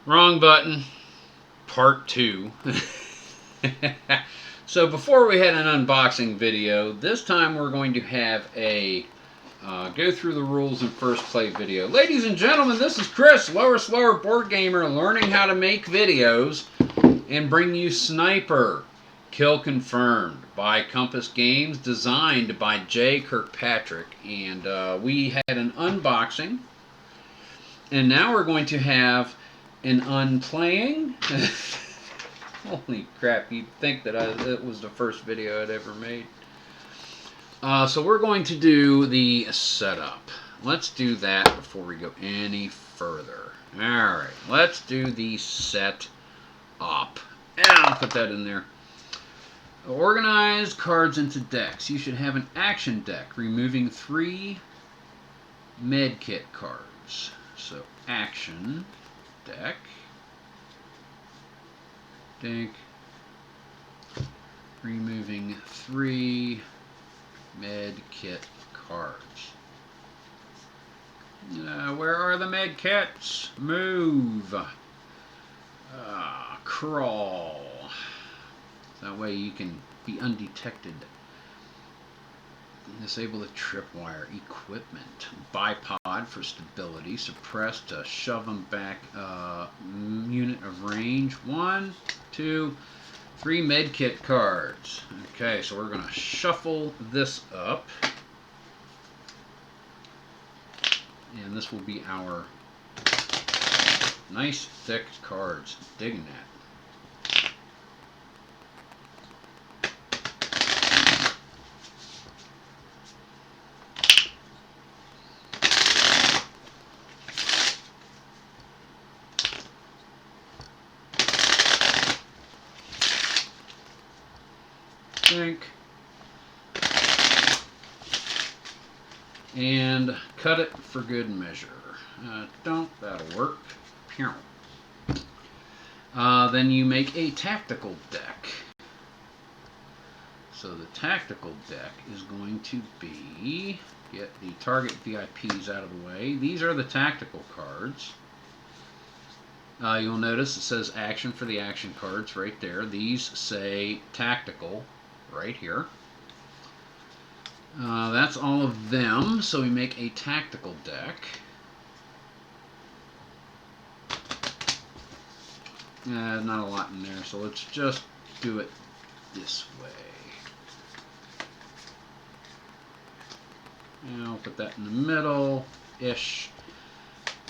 Wrong button. Part 2. So before we had an unboxing video, this time we're going to have a go through the rules and first play video. Ladies and gentlemen, this is Chris, Lower Slower Board Gamer, learning how to make videos and bring you Sniper Kill Confirmed by Compass Games, designed by Jay Kirkpatrick. And we had an unboxing, and now we're going to have an unplaying. Holy crap, you'd think that it was the first video I'd ever made. So we're going to do the setup. Let's do that before we go any further. Alright, let's do the set up. And I'll put that in there. Organize cards into decks. You should have an action deck, removing 3 medkit cards. So, action deck. Removing 3 med kit cards. Where are the med kits? Move. Crawl. That way you can be undetected. Disable the tripwire. Equipment. Bipod for stability. Suppress to shove them back. Unit of range. 1, 2, 3 medkit cards. Okay, so we're going to shuffle this up. And this will be our nice thick cards. Digging that. And cut it for good measure. That'll work. Then you make a tactical deck. So the tactical deck is going to be, get the target VIPs out of the way. These are the tactical cards. You'll notice it says action for the action cards right there. These say tactical right here. That's all of them, so we make a tactical deck. Not a lot in there, so let's just do it this way. And I'll put that in the middle-ish.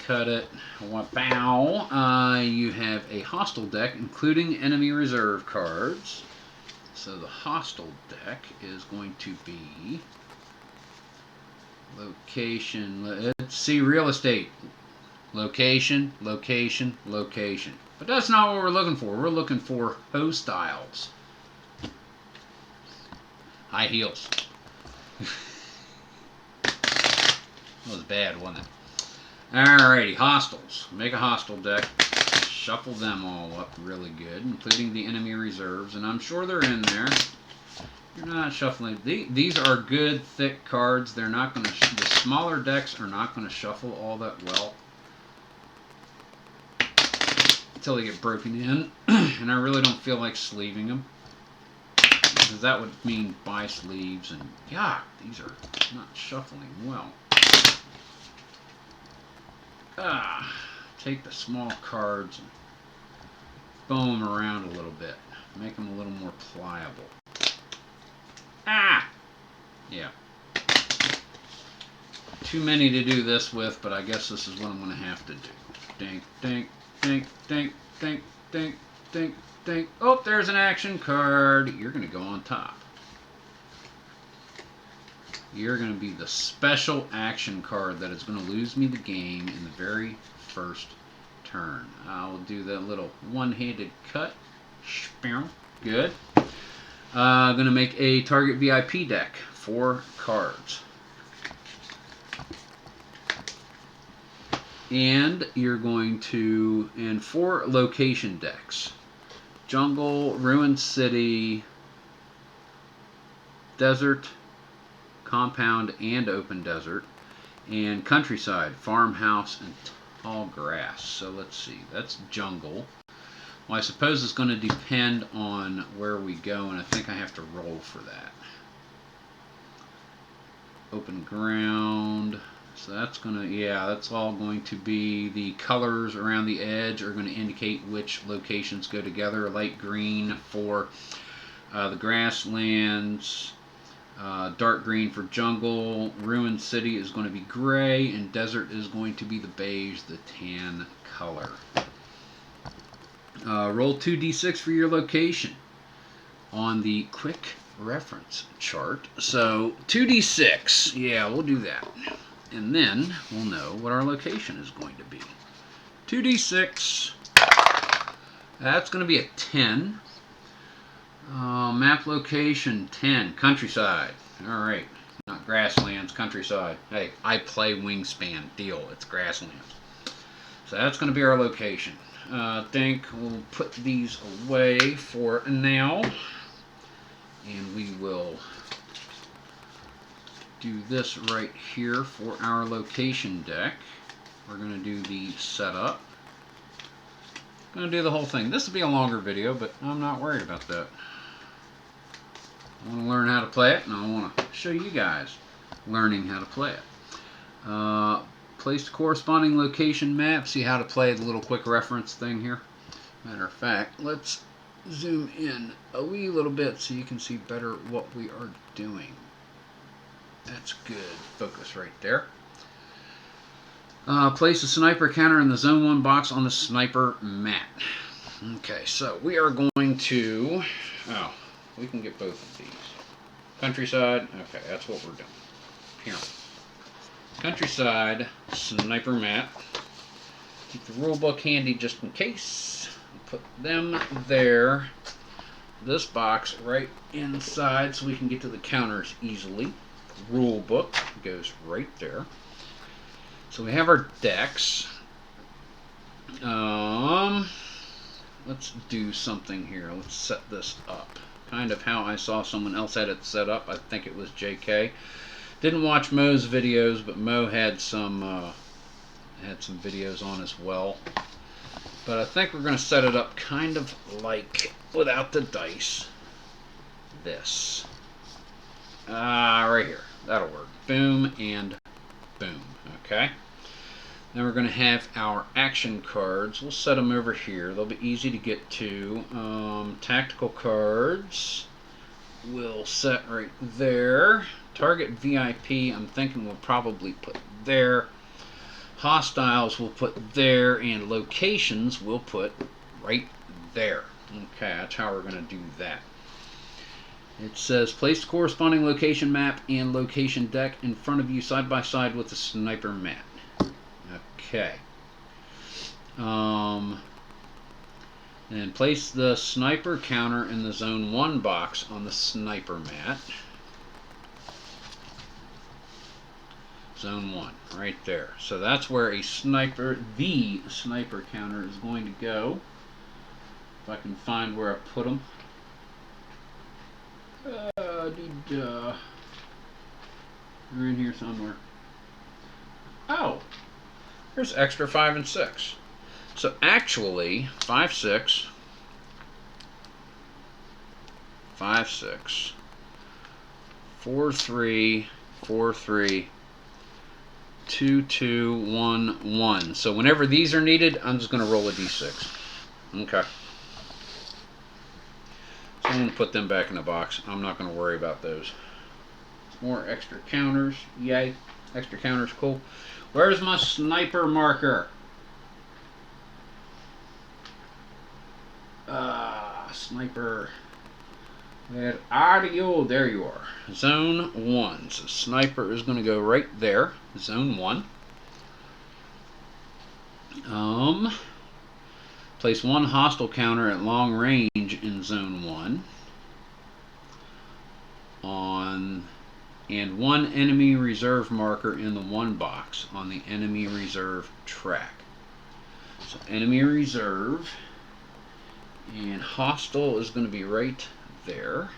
Cut it. Bow. You have a hostile deck, including enemy reserve cards. So the hostile deck is going to be location. Let's see, real estate. Location, location, location. But that's not what we're looking for. We're looking for hostiles. High heels. That was bad, wasn't it? Alrighty, hostiles. Make a hostile deck. Shuffle them all up really good, including the enemy reserves, and I'm sure they're in there. You're not shuffling. These are good, thick cards. They're not going to. The smaller decks are not going to shuffle all that well until they get broken in, and I really don't feel like sleeving them, because that would mean buy sleeves, and yeah, these are not shuffling well. Take the small cards and bow them around a little bit. Make them a little more pliable. Yeah. Too many to do this with, but I guess this is what I'm going to have to do. Dink, dink, dink, dink, dink, dink, dink, dink. Oh, there's an action card. You're going to go on top. You're going to be the special action card that is going to lose me the game in the very first turn. I'll do that little one-handed cut. Good. Going to make a target VIP deck. 4 cards. And you're going to, and 4 location decks. Jungle, Ruined City, Desert, Compound and Open Desert, and Countryside, Farmhouse, and all grass. So let's see, that's jungle. Well, I suppose it's going to depend on where we go, and I think I have to roll for that. Open ground. So that's going to, yeah, that's all going to be, the colors around the edge are going to indicate which locations go together. Light green for the grasslands, dark green for jungle, ruined city is going to be gray, and desert is going to be the beige, the tan color. Roll 2d6 for your location on the quick reference chart. So 2d6, yeah, we'll do that. And then we'll know what our location is going to be. 2d6, that's going to be a 10. Map location 10, countryside. Alright, not grasslands, countryside. Hey, I play Wingspan, deal, it's grasslands. So that's going to be our location. I think we'll put these away for now. And we will do this right here for our location deck. We're going to do the setup. I'm going to do the whole thing. This will be a longer video, but I'm not worried about that. I want to learn how to play it, and I want to show you guys learning how to play it. Place the corresponding location map. See how to play the little quick reference thing here. Matter of fact, let's zoom in a wee little bit so you can see better what we are doing. That's good. Focus right there. Place a sniper counter in the zone 1 box on the sniper map. Okay, so we are going to, oh, we can get both of these. Countryside, okay, that's what we're doing. Here. Countryside, sniper map. Keep the rule book handy just in case. Put them there. This box right inside so we can get to the counters easily. Rule book goes right there. So we have our decks. Let's do something here. Let's set this up. Kind of how I saw someone else had it set up. I think it was JK. Didn't watch Mo's videos, but Mo had some videos on as well. But I think we're going to set it up kind of like, without the dice, this. Right here. That'll work. Boom and boom. Okay. Then we're going to have our action cards. We'll set them over here. They'll be easy to get to. Tactical cards we'll set right there. Target VIP, I'm thinking we'll probably put there. Hostiles we'll put there, and locations we'll put right there. Okay, that's how we're going to do that. It says place the corresponding location map and location deck in front of you side by side with the sniper map. Okay. And place the sniper counter in the zone 1 box on the sniper mat. Zone 1, right there. So that's where the sniper counter is going to go. If I can find where I put them. They're in here somewhere. Oh, there's extra 5 and 6. So actually, 5, 6, 5, 6, 4, 3, 4, 3, 2, 2, 1, 1. So whenever these are needed, I'm just going to roll a d6. Okay. So I'm going to put them back in the box. I'm not going to worry about those. More extra counters. Yay. Extra counters, cool. Where's my sniper marker? Sniper. Where are you? There you are. Zone 1. So sniper is going to go right there. Zone 1. Place 1 hostile counter at long range in zone 1. And 1 enemy reserve marker in the 1 box on the enemy reserve track. So enemy reserve and hostile is going to be right there.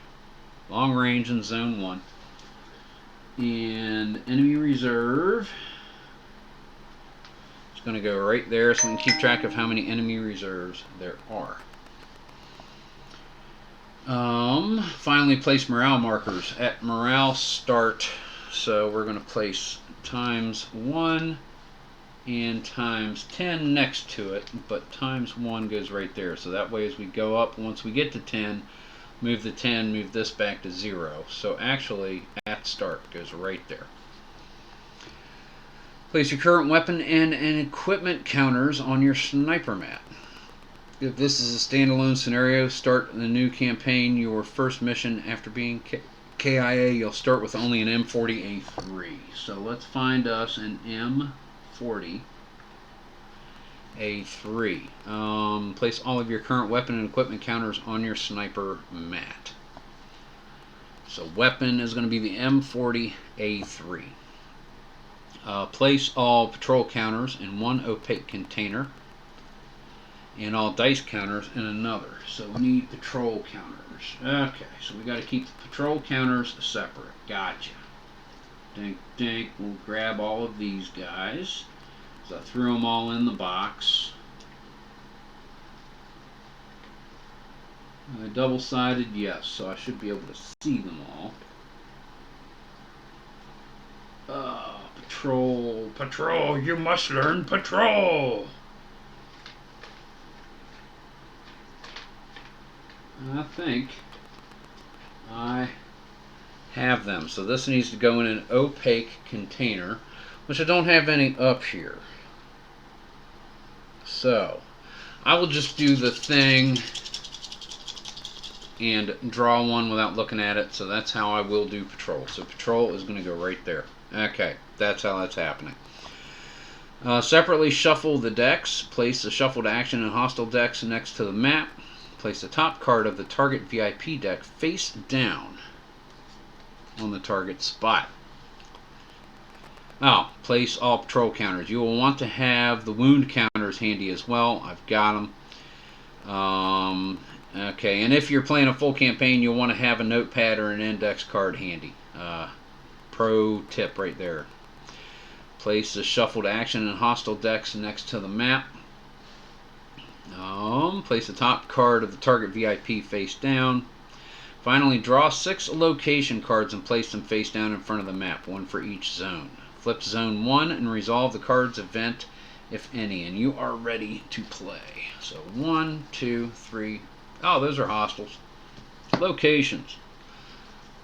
Long range in zone 1. And enemy reserve is going to go right there so we can keep track of how many enemy reserves there are. Finally, place morale markers at morale start. So we're going to place ×1 and ×10 next to it, but ×1 goes right there. So that way as we go up, once we get to 10, move the 10, move this back to 0. So actually, at start goes right there. Place your current weapon and equipment counters on your sniper mat. If this is a standalone scenario, start the new campaign, your first mission after being KIA, you'll start with only an M40A3. So let's find us an M40A3. Place all of your current weapon and equipment counters on your sniper mat. So weapon is going to be the M40A3. Place all patrol counters in one opaque container and all dice counters in another. So we need patrol counters. Okay, so we got to keep the patrol counters separate. Gotcha. Dink, dink. We'll grab all of these guys. So I threw them all in the box. Double-sided, yes, so I should be able to see them all. Patrol, patrol, you must learn patrol. I think I have them. So this needs to go in an opaque container, which I don't have any up here. So I will just do the thing and draw one without looking at it. So that's how I will do patrol. So patrol is going to go right there. Okay, that's how that's happening. Separately shuffle the decks. Place the shuffled action and hostile decks next to the map. Place the top card of the target VIP deck face down on the target spot. Now, place all patrol counters. You will want to have the wound counters handy as well. I've got them. Okay, and if you're playing a full campaign, you'll want to have a notepad or an index card handy. Pro tip right there. Place the shuffled action and hostile decks next to the map. Place the top card of the target VIP face down. Finally, draw 6 location cards and place them face down in front of the map, one for each zone. Flip zone 1 and resolve the card's event, if any, and you are ready to play. So 1, 2, 3. Oh, those are hostiles. Locations.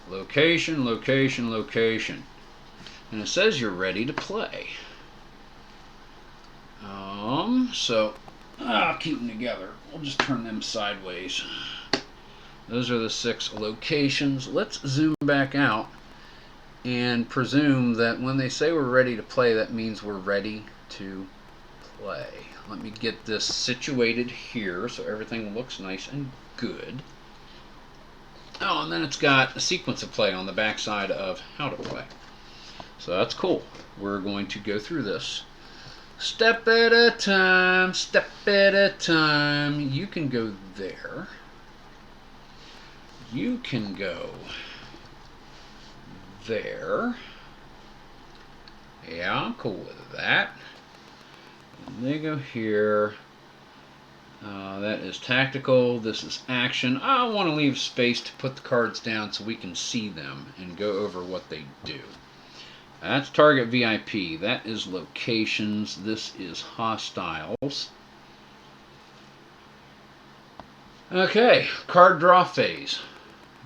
Location, location, location. And it says you're ready to play. So I'll keep them together. We'll just turn them sideways. Those are the 6 locations. Let's zoom back out and presume that when they say we're ready to play, that means we're ready to play. Let me get this situated here so everything looks nice and good. Oh, and then it's got a sequence of play on the back side of how to play. So that's cool. We're going to go through this step at a time, step at a time. You can go there. You can go there. Yeah, I'm cool with that. And they go here. That is tactical. This is action. I want to leave space to put the cards down so we can see them and go over what they do. That's target VIP. That is locations. This is hostiles. Okay, card draw phase.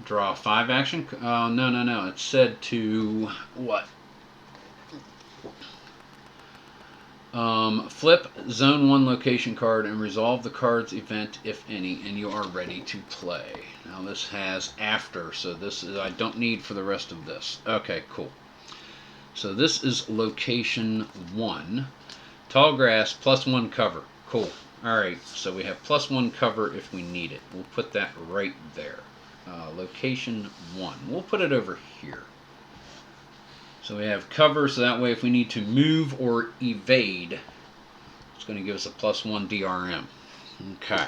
Draw 5 action. No. It said to what? Flip zone 1 location card and resolve the card's event, if any, and you are ready to play. Now this has after, so this is I don't need for the rest of this. Okay, cool. So this is location 1. Tall grass, +1 cover. Cool. Alright, so we have +1 cover if we need it. We'll put that right there. Location 1. We'll put it over here. So we have cover, so that way if we need to move or evade, it's going to give us a +1 DRM. Okay.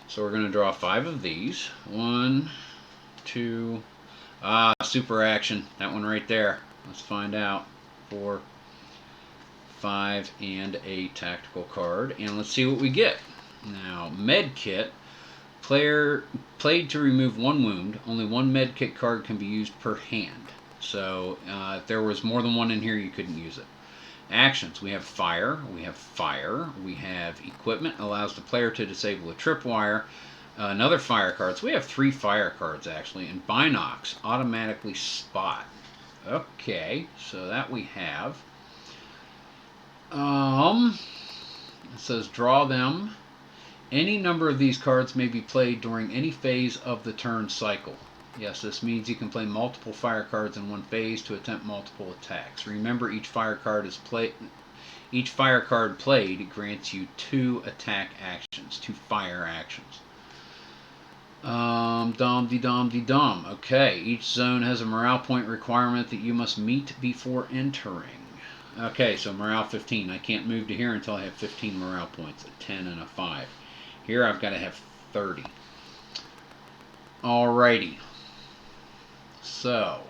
So we're going to draw 5 of these. 1, 2, super action. That one right there. Let's find out. 4, 5, and a tactical card. And let's see what we get. Now, med kit. Player played to remove 1 wound. Only 1 med kit card can be used per hand. So if there was more than 1 in here, you couldn't use it. Actions. We have fire. We have equipment. Allows the player to disable a tripwire. Another fire card. So we have 3 fire cards actually. And Binocs. Automatically spot. Okay, so that we have. It says draw them. Any number of these cards may be played during any phase of the turn cycle. Yes, this means you can play multiple fire cards in one phase to attempt multiple attacks. Remember, each fire card played grants you 2 attack actions, 2 fire actions. Dom-de-dom-de-dom. Okay, each zone has a morale point requirement that you must meet before entering. Okay, so morale 15. I can't move to here until I have 15 morale points, a 10 and a 5. Here I've got to have 30. Alrighty. So,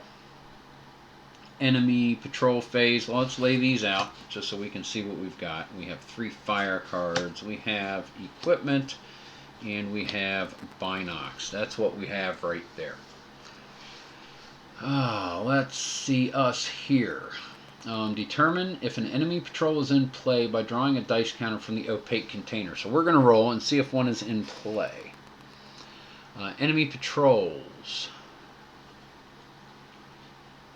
enemy patrol phase. Well, let's lay these out just so we can see what we've got. We have 3 fire cards. We have equipment. And we have Binocs. That's what we have right there. Let's see us here. Determine if an enemy patrol is in play by drawing a dice counter from the opaque container. So we're going to roll and see if one is in play. Enemy patrols.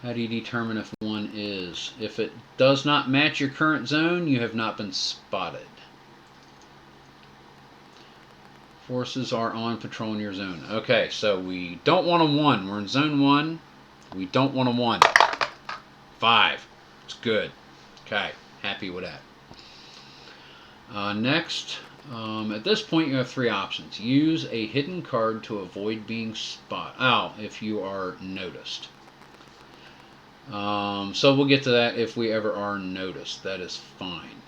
How do you determine if one is? If it does not match your current zone, you have not been spotted. Forces are on patrol in your zone. Okay, so we don't want a 1. We're in zone 1. We don't want a 1. 5. It's good. Okay, happy with that. Next, at this point you have 3 options. Use a hidden card to avoid being spotted. If you are noticed. So we'll get to that if we ever are noticed. That is fine.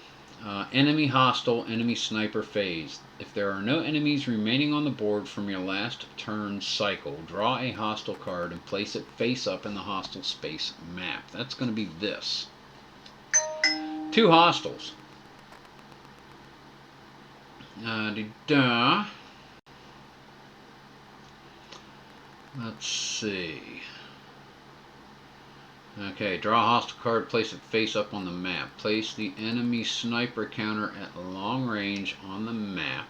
Enemy hostile, enemy sniper phase. If there are no enemies remaining on the board from your last turn cycle, draw a hostile card and place it face up in the hostile space map. That's going to be this. 2 hostiles. Let's see. Okay, draw a hostile card, place it face up on the map. Place the enemy sniper counter at long range on the map.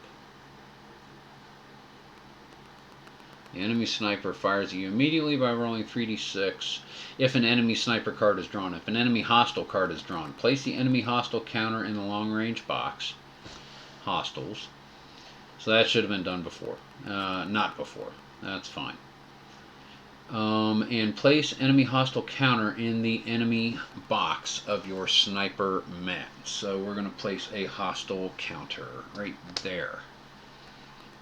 The enemy sniper fires at you immediately by rolling 3d6 if an enemy sniper card is drawn. If an enemy hostile card is drawn, place the enemy hostile counter in the long range box. Hostiles. So that should have been done before. Not before. That's fine. And place enemy hostile counter in the enemy box of your sniper map. So we're going to place a hostile counter right there.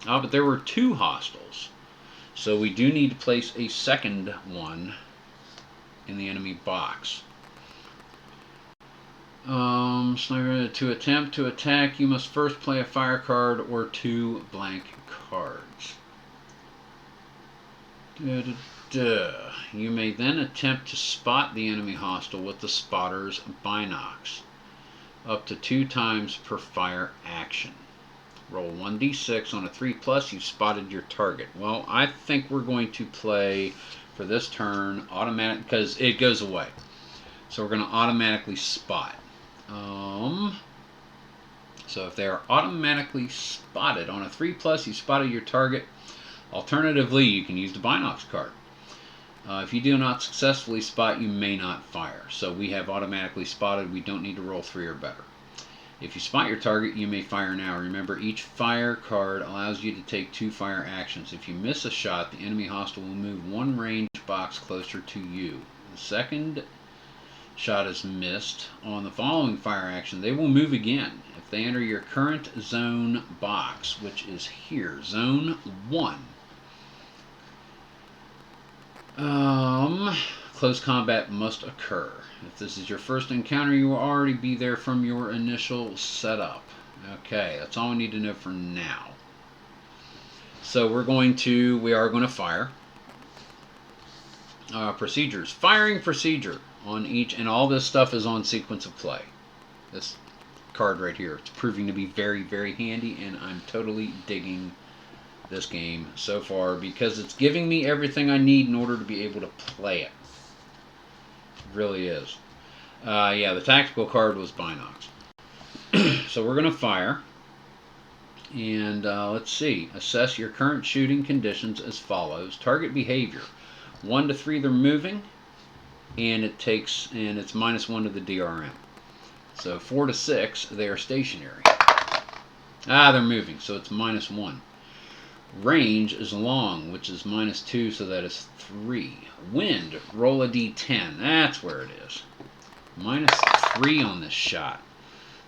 But there were 2 hostiles. So we do need to place a second one in the enemy box. Sniper, to attempt to attack, you must first play a fire card or 2 blank cards. You may then attempt to spot the enemy hostile with the spotter's Binocs, up to 2 times per fire action. Roll 1d6. On a 3+, you've spotted your target. Well, I think we're going to play, for this turn, automatic, because it goes away. So we're going to automatically spot. So if they are automatically spotted, on a 3+, you spotted your target. Alternatively, you can use the Binocs card. If you do not successfully spot, you may not fire. So we have automatically spotted. We don't need to roll 3 or better. If you spot your target, you may fire now. Remember, each fire card allows you to take 2 fire actions. If you miss a shot, the enemy hostile will move 1 range box closer to you. The second shot is missed on the following fire action, they will move again. If they enter your current zone box, which is here, zone 1, close combat must occur. If this is your first encounter, you will already be there from your initial setup. Okay, that's all we need to know for now. So we are going to fire. Procedures. Firing procedure on each, and all this stuff is on sequence of play. This card right here. It's proving to be very, very handy, and I'm totally digging this game so far because it's giving me everything I need in order to be able to play it. It really is. Yeah, the tactical card was Binox. So we're going to fire. And let's see. Assess your current shooting conditions as follows. Target behavior. 1 to 3 they're moving, and it's -1 to the DRM. So 4 to 6 they are stationary. They're moving, so it's -1. Range is long, which is -2, so that is 3. Wind, roll a d10. That's where it is. -3 on this shot.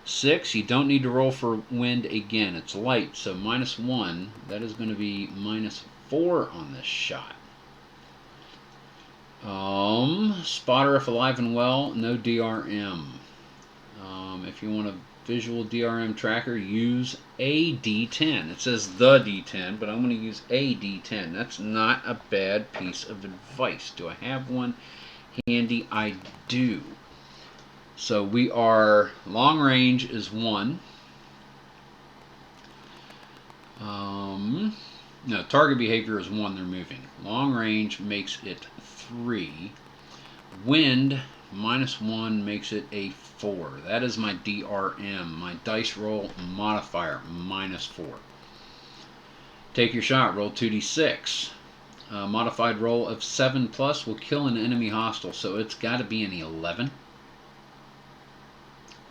6, you don't need to roll for wind again. It's light, so -1. That is going to be -4 on this shot. Spotter if alive and well, no DRM. If you want a visual DRM tracker, use a D10. It says the D10, but I'm going to use a D10. That's not a bad piece of advice. Do I have one handy? I do. So we are, long range is 1. No, target behavior is 1, they're moving. Long range makes it 3. Wind, -1 makes it a 4. That is my DRM, my dice roll modifier, -4. Take your shot, roll 2d6. Modified roll of 7+ will kill an enemy hostile, so it's got to be an 11.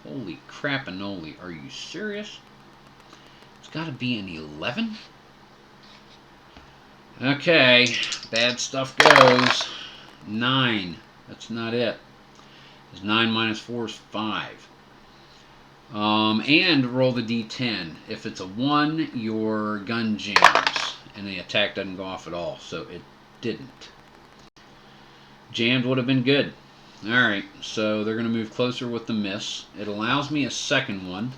Holy crap-a-noli, are you serious? It's got to be an 11? Okay, bad stuff goes. 9, that's not it. It's 9 minus 4 is 5. And roll the d10. If it's a 1, your gun jams, and the attack doesn't go off at all, so it didn't. Jammed would have been good. Alright, so they're going to move closer with the miss. It allows me a second one.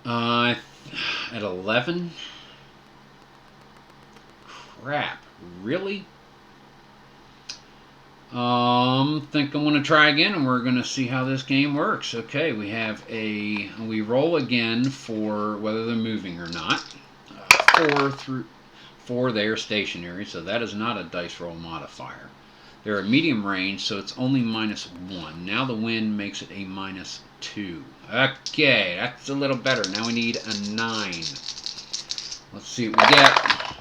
At 11? Crap, really? Think I'm going to try again, and we're going to see how this game works. Okay, we roll again for whether they're moving or not. 4 they are stationary, so that is not a dice roll modifier. They're at medium range, so it's only -1. Now the wind makes it a -2. Okay, that's a little better. Now we need a 9. Let's see what we get.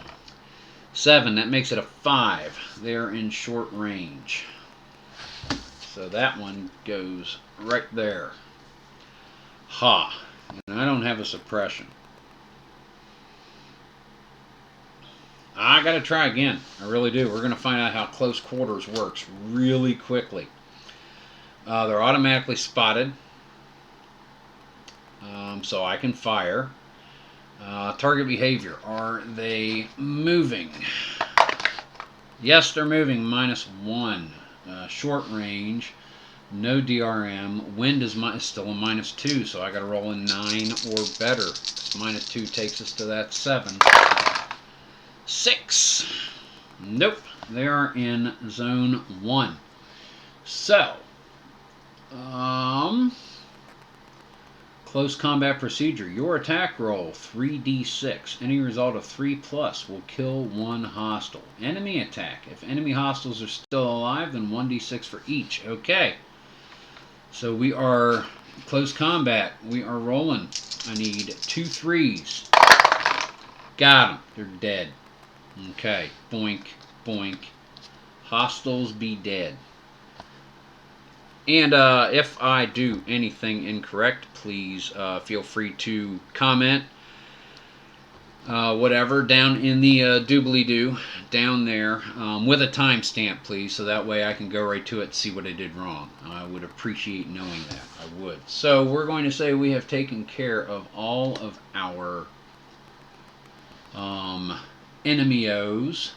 7, that makes it a 5. They're in short range. So that one goes right there. Ha. And I don't have a suppression. I gotta try again. I really do. We're gonna find out how close quarters works really quickly. They're automatically spotted. So I can fire. Target behavior. Are they moving? Yes, they're moving. -1. Short range. No DRM. Wind is still a -2, so I got to roll a 9 or better. -2 takes us to that 7. 6. Nope. They are in zone 1. So, close combat procedure. Your attack roll, 3d6. Any result of 3+ will kill one hostile. Enemy attack. If enemy hostiles are still alive, then 1d6 for each. Okay. So we are close combat. We are rolling. I need 2 3s. Got them. They're dead. Okay. Boink, boink. Hostiles be dead. And if I do anything incorrect, please feel free to comment, whatever, down in the doobly-doo, down there, with a timestamp, please, so that way I can go right to it and see what I did wrong. I would appreciate knowing that. I would. So we're going to say we have taken care of all of our enemios.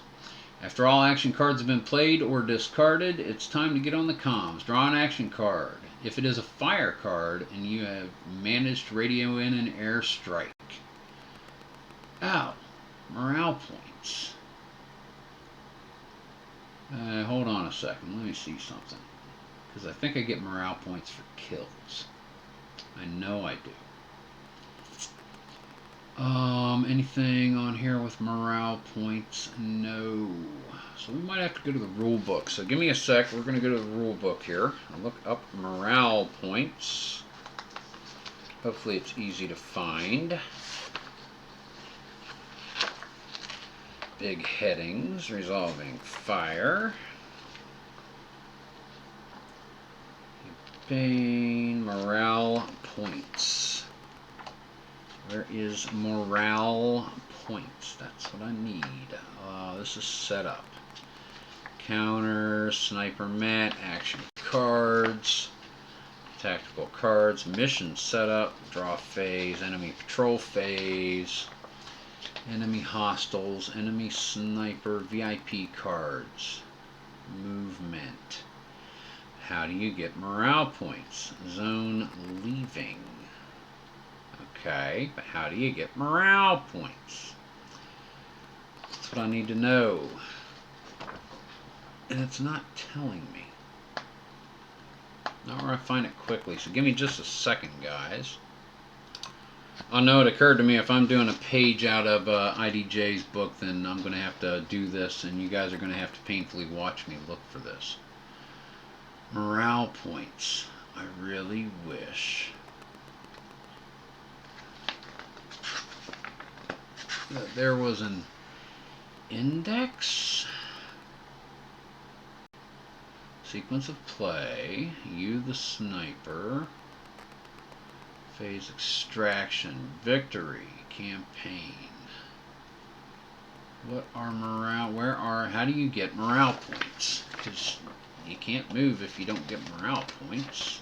After all action cards have been played or discarded, it's time to get on the comms. Draw an action card. If it is a fire card and you have managed to radio in an airstrike. Ow. Morale points. Hold on a second. Let me see something. Because I think I get morale points for kills. I know I do. Anything on here with morale points? No. So we might have to go to the rule book. So give me a sec. We're going to go to the rule book here. I'll look up morale points. Hopefully it's easy to find. Big headings. Resolving fire. Campaign morale points. Where is morale points? That's what I need. This is setup. Counter, sniper mat, action cards, tactical cards, mission setup, draw phase, enemy patrol phase, enemy hostiles, enemy sniper, VIP cards, movement. How do you get morale points? Zone leaving. Okay, but how do you get morale points? That's what I need to know. And it's not telling me. Not where I find it quickly, so give me just a second, guys. I know it occurred to me if I'm doing a page out of IDJ's book, then I'm going to have to do this, and you guys are going to have to painfully watch me look for this. Morale points. I really wish that there was an index. Sequence of play. You the sniper. Phase extraction. Victory. Campaign. What are morale? How do you get morale points? Because you can't move if you don't get morale points.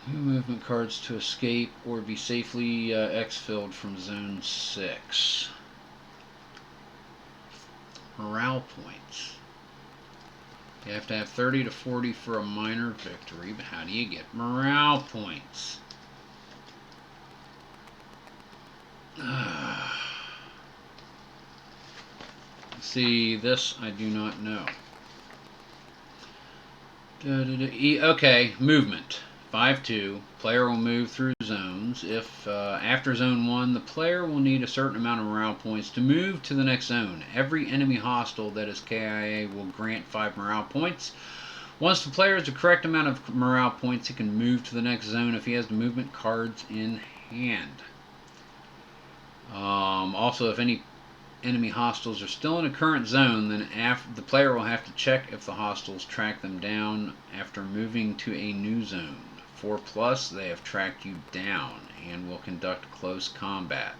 Movement cards to escape or be safely exfilled from Zone 6. Morale points. You have to have 30 to 40 for a minor victory, but how do you get morale points? See, this I do not know. Okay, movement. 5-2. Player will move through zones. If after zone 1, the player will need a certain amount of morale points to move to the next zone. Every enemy hostile that is KIA will grant 5 morale points. Once the player has the correct amount of morale points, he can move to the next zone if he has the movement cards in hand. Also, if any enemy hostiles are still in a current zone, then the player will have to check if the hostiles track them down after moving to a new zone. 4+, they have tracked you down and will conduct close combat.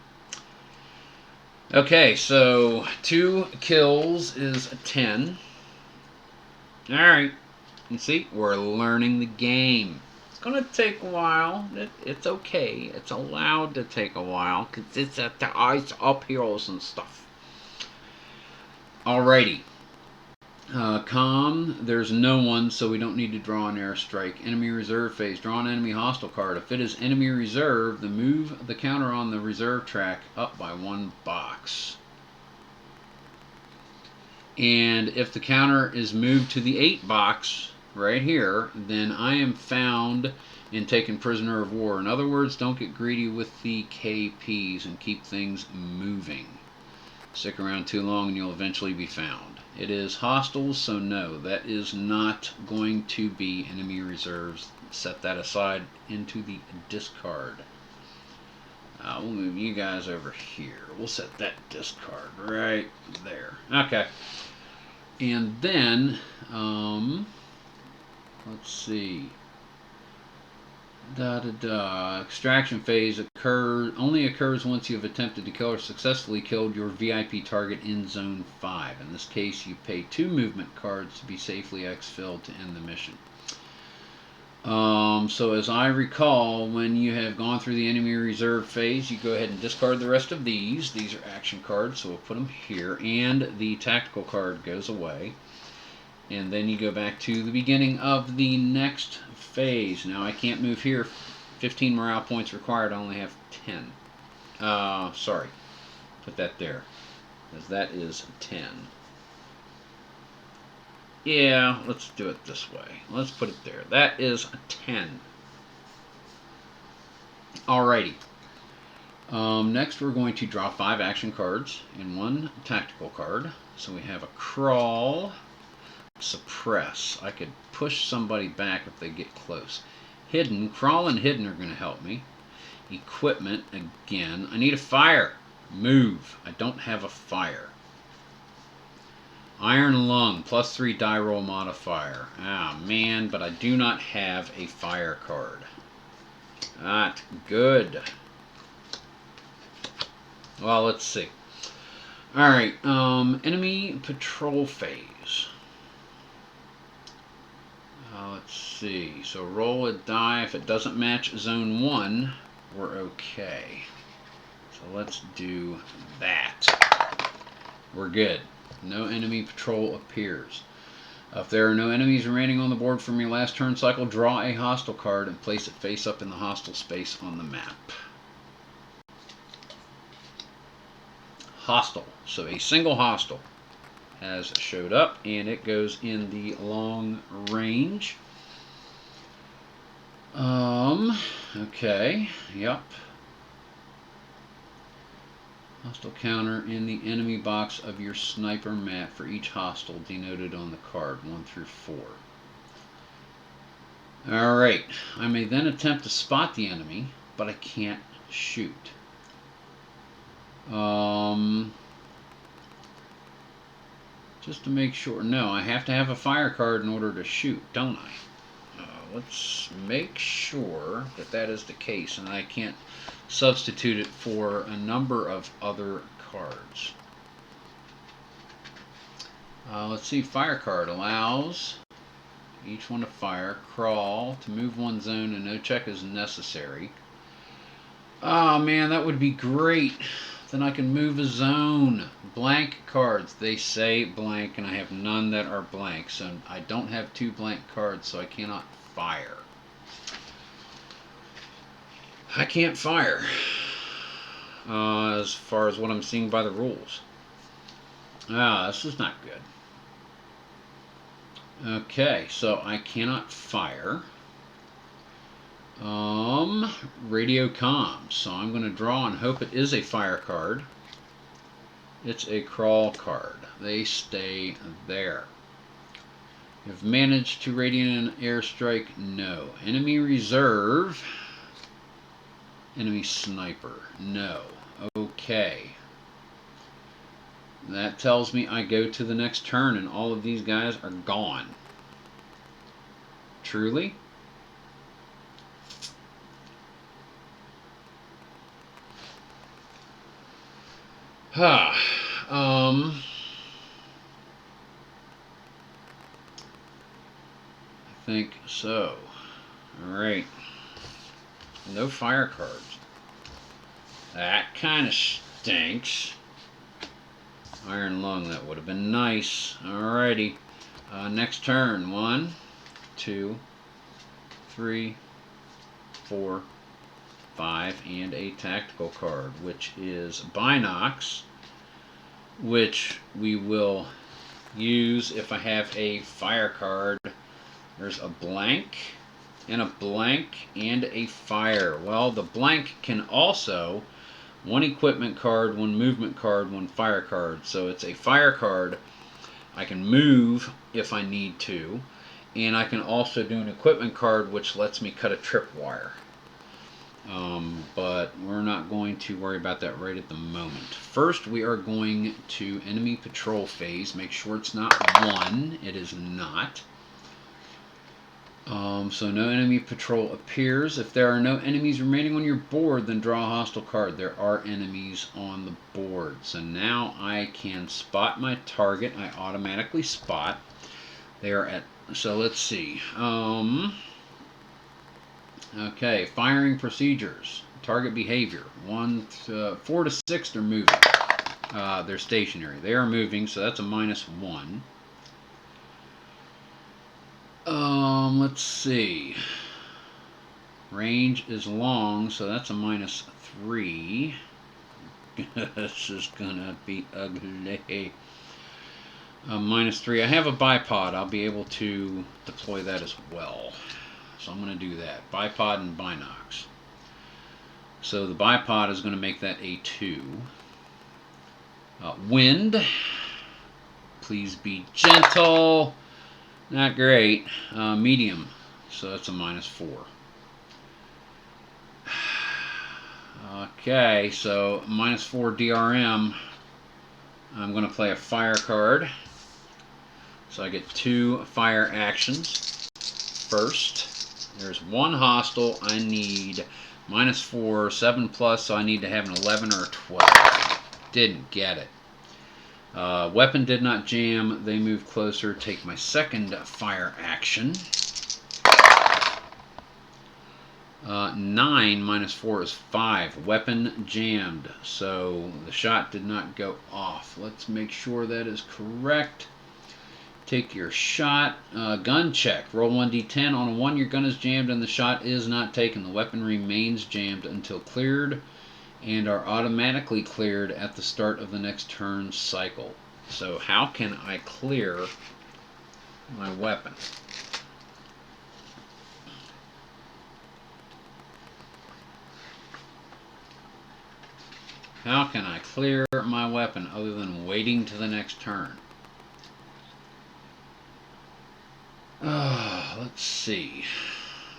Okay, so 2 kills is 10. Alright, you see, we're learning the game. It's going to take a while. It's okay. It's allowed to take a while because it's at the ice uphills and stuff. Alrighty. There's no one, so we don't need to draw an airstrike. Enemy reserve phase. Draw an enemy hostile card. If it is enemy reserve, then move the counter on the reserve track up by 1 box. And if the counter is moved to the 8 box right here, then I am found and taken prisoner of war. In other words, don't get greedy with the KPs and keep things moving. Stick around too long and you'll eventually be found. It is hostiles, so no, that is not going to be enemy reserves. Set that aside into the discard. We'll move you guys over here. We'll set that discard right there. Okay. And then, let's see. Extraction phase only occurs once you have attempted to kill or successfully killed your VIP target in Zone 5. In this case, you pay 2 movement cards to be safely exfilled to end the mission. So as I recall, when you have gone through the enemy reserve phase, you go ahead and discard the rest of these. These are action cards, so we'll put them here. And the tactical card goes away. And then you go back to the beginning of the next phase. Now I can't move here. 15 morale points required. I only have 10. Sorry. Put that there. Because that is 10. Yeah, let's do it this way. Let's put it there. That is a 10. Alrighty. Next, we're going to draw 5 action cards and 1 tactical card. So we have a crawl, suppress. I could push somebody back if they get close. Hidden. Crawl and hidden are going to help me. Equipment, again. I need a fire. Move. I don't have a fire. Iron Lung, +3 die roll modifier. Ah, man, but I do not have a fire card. Not good. Well, let's see. Alright, enemy patrol phase. Let's see. So roll a die. If it doesn't match zone 1, we're okay. So let's do that. We're good. No enemy patrol appears. If there are no enemies remaining on the board from your last turn cycle, draw a hostile card and place it face up in the hostile space on the map. Hostile. So a single hostile has showed up, and it goes in the long range. Okay, yep. Hostile counter in the enemy box of your sniper map for each hostile denoted on the card, 1 through 4. Alright, I may then attempt to spot the enemy, but I can't shoot. Just to make sure, no, I have to have a fire card in order to shoot, don't I? Let's make sure that that is the case, and I can't substitute it for a number of other cards. Let's see, fire card allows each one to fire, crawl, to move one zone, and no check is necessary. Oh man, that would be great. Then I can move a zone. Blank cards, they say blank, and I have none that are blank, so I don't have 2 blank cards, so I cannot fire. I can't fire, as far as what I'm seeing by the rules. This is not good. Okay, so I cannot fire. Radio comms. So I'm going to draw and hope it is a fire card. It's a crawl card. They stay there. Have managed to radiant an airstrike? No. Enemy reserve. Enemy sniper? No. Okay. That tells me I go to the next turn and all of these guys are gone. Truly? I think so. Alright. No fire cards. That kind of stinks. Iron Lung, that would have been nice. Alrighty. Next turn. 1, 2, 3, 4, 5, and a tactical card, which is Binox, which we will use if I have a fire card. There's a blank, and a blank, and a fire. Well, the blank can also 1 equipment card, 1 movement card, 1 fire card. So it's a fire card. I can move if I need to, and I can also do an equipment card which lets me cut a tripwire. But we're not going to worry about that right at the moment. First, we are going to enemy patrol phase. Make sure it's not 1. It is not. So no enemy patrol appears. If there are no enemies remaining on your board, then draw a hostile card. There are enemies on the board. So now I can spot my target. I automatically spot. They are at, so let's see. Okay, firing procedures. Target behavior. 4 to 6, they're moving. They're stationary. They are moving, so that's a -1. Let's see. Range is long, so that's a -3. This is gonna be ugly. -3. I have a bipod. I'll be able to deploy that as well. So I'm going to do that. Bipod and binocs. So the bipod is going to make that a 2. Wind. Please be gentle. Not great. Medium. So that's a -4. Okay, so -4 DRM. I'm going to play a fire card. So I get 2 fire actions. First, there's 1 hostile. I need -4, 7+, so I need to have an 11 or a 12. Didn't get it. Weapon did not jam. They move closer. Take my second fire action. 9 -4 is 5. Weapon jammed. So the shot did not go off. Let's make sure that is correct. Take your shot. Gun check. Roll 1d10. On a 1, your gun is jammed and the shot is not taken. The weapon remains jammed until cleared and are automatically cleared at the start of the next turn cycle. So how can I clear my weapon? How can I clear my weapon other than waiting to the next turn? Let's see.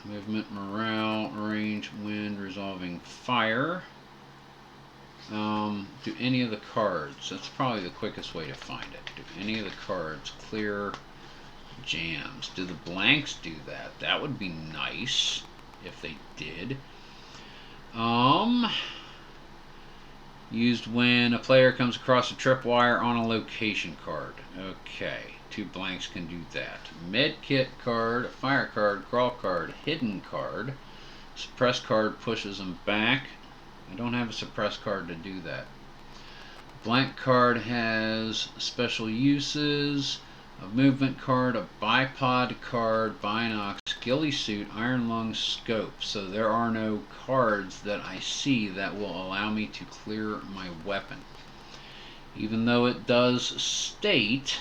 Movement, morale, range, wind, resolving fire. Do any of the cards. That's probably the quickest way to find it. Do any of the cards clear jams? Do the blanks do that? That would be nice if they did. Used when a player comes across a tripwire on a location card. Okay, 2 blanks can do that. Medkit card, fire card, crawl card, hidden card. Suppress card pushes them back. I don't have a suppress card to do that. Blank card has special uses. A movement card, a bipod card, binocs, ghillie suit, iron lung, scope. So there are no cards that I see that will allow me to clear my weapon. Even though it does state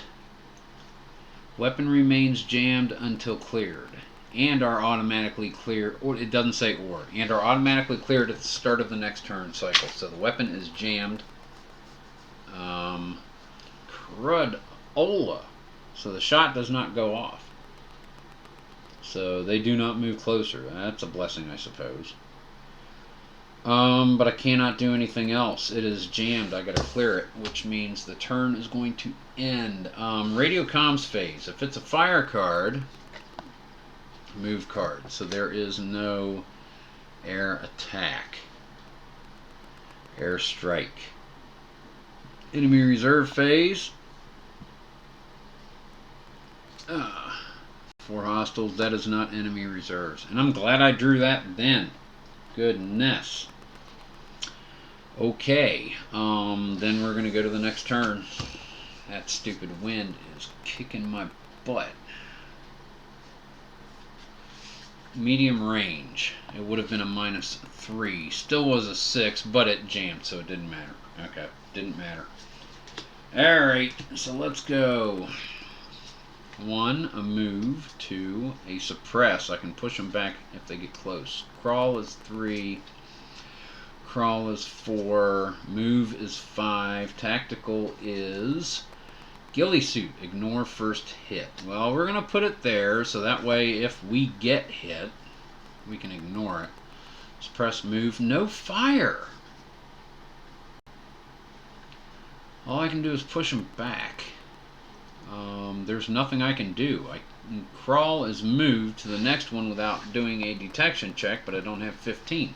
weapon remains jammed until cleared and are automatically cleared, or it doesn't say or, and are automatically cleared at the start of the next turn cycle. So the weapon is jammed. Crudola. So the shot does not go off. So they do not move closer. That's a blessing, I suppose. But I cannot do anything else. It is jammed. I gotta clear it, which means the turn is going to end. Radio comms phase. If it's a fire card, move card. So there is no air attack. Air strike. Enemy reserve phase. 4 hostiles. That is not enemy reserves. And I'm glad I drew that then. Goodness. Okay. Then we're going to go to the next turn. That stupid wind is kicking my butt. Medium range. It would have been a -3. Still was a 6, but it jammed, so it didn't matter. Okay. Didn't matter. Alright. So let's go. 1, a move. 2, a suppress. I can push them back if they get close. Crawl is 3. Crawl is 4. Move is 5. Tactical is ghillie suit. Ignore first hit. Well, we're going to put it there so that way if we get hit, we can ignore it. Suppress move. No fire. All I can do is push them back. There's nothing I can do. Crawl is moved to the next one without doing a detection check, but I don't have 15.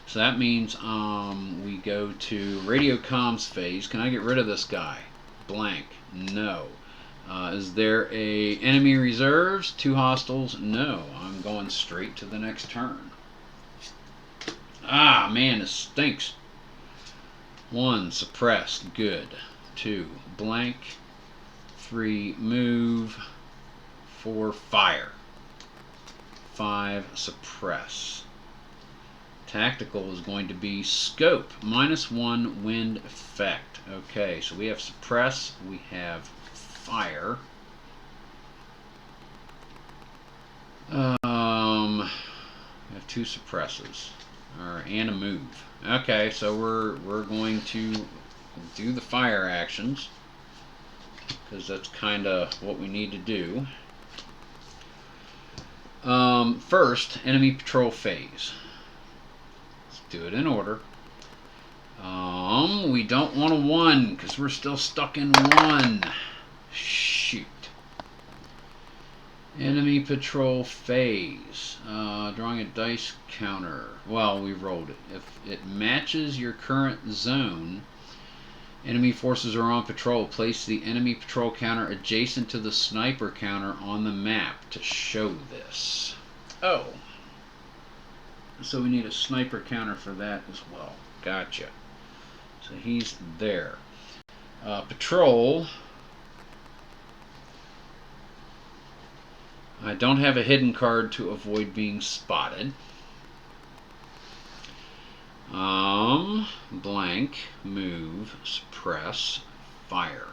So that means we go to radio comms phase. Can I get rid of this guy? Blank. No. Is there a enemy reserves? 2 hostiles? No. I'm going straight to the next turn. Ah, man, this stinks. 1, suppressed. Good. 2, blank. 3, move. 4, fire. 5, suppress. Tactical is going to be scope. -1 wind effect. Okay, so we have suppress. We have fire. We have 2 suppresses, and a move. Okay, so we're going to do the fire actions because that's kind of what we need to do. First, enemy patrol phase. Let's do it in order. We don't want a 1 because we're still stuck in 1. Shoot. Enemy patrol phase. Drawing a dice counter. Well, we rolled it. If it matches your current zone, enemy forces are on patrol. Place the enemy patrol counter adjacent to the sniper counter on the map to show this. Oh. So we need a sniper counter for that as well. Gotcha. So he's there. Patrol. I don't have a hidden card to avoid being spotted. Blank, move, suppress, fire.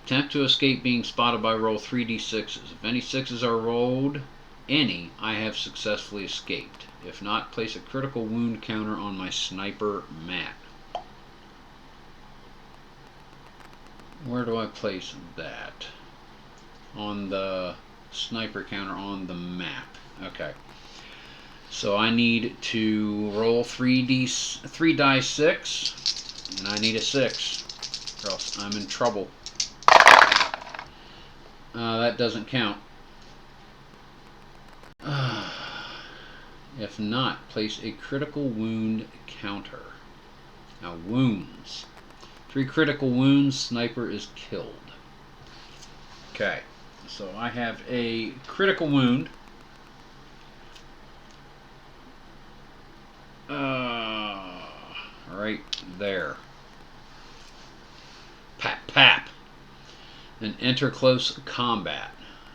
Attempt to escape being spotted by roll 3d6s. If any 6s are rolled, I have successfully escaped. If not, place a critical wound counter on my sniper map. Where do I place that? On the sniper counter on the map. Okay. So I need to roll 3 dice 6, and I need a 6, or else I'm in trouble. That doesn't count. If not, place a critical wound counter. Now, wounds. 3 critical wounds, sniper is killed. Okay, so I have a critical wound. Right there. Pap, pap. Then enter close combat.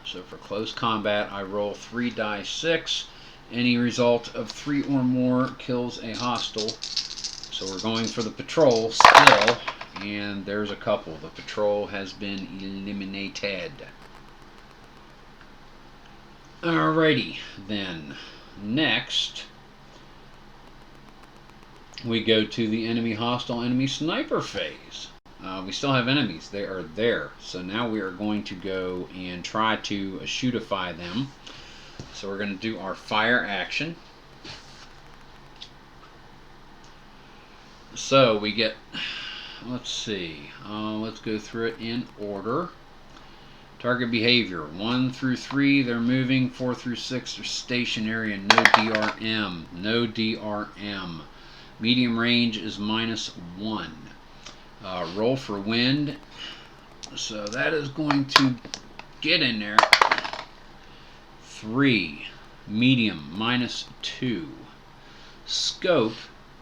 So for close combat, I roll 3 dice 6. Any result of 3 or more kills a hostile. So we're going for the patrol still. And there's a couple. The patrol has been eliminated. Alrighty, then. Next, we go to the enemy hostile, enemy sniper phase. We still have enemies. They are there. So now we are going to go and try to shootify them. So we're going to do our fire action. So we get, let's see, let's go through it in order. Target behavior, 1 through 3, they're moving. 4 through 6, they're stationary, and no DRM. No DRM. Medium range is -1. Roll for wind. So that is going to get in there. 3. Medium, -2. Scope,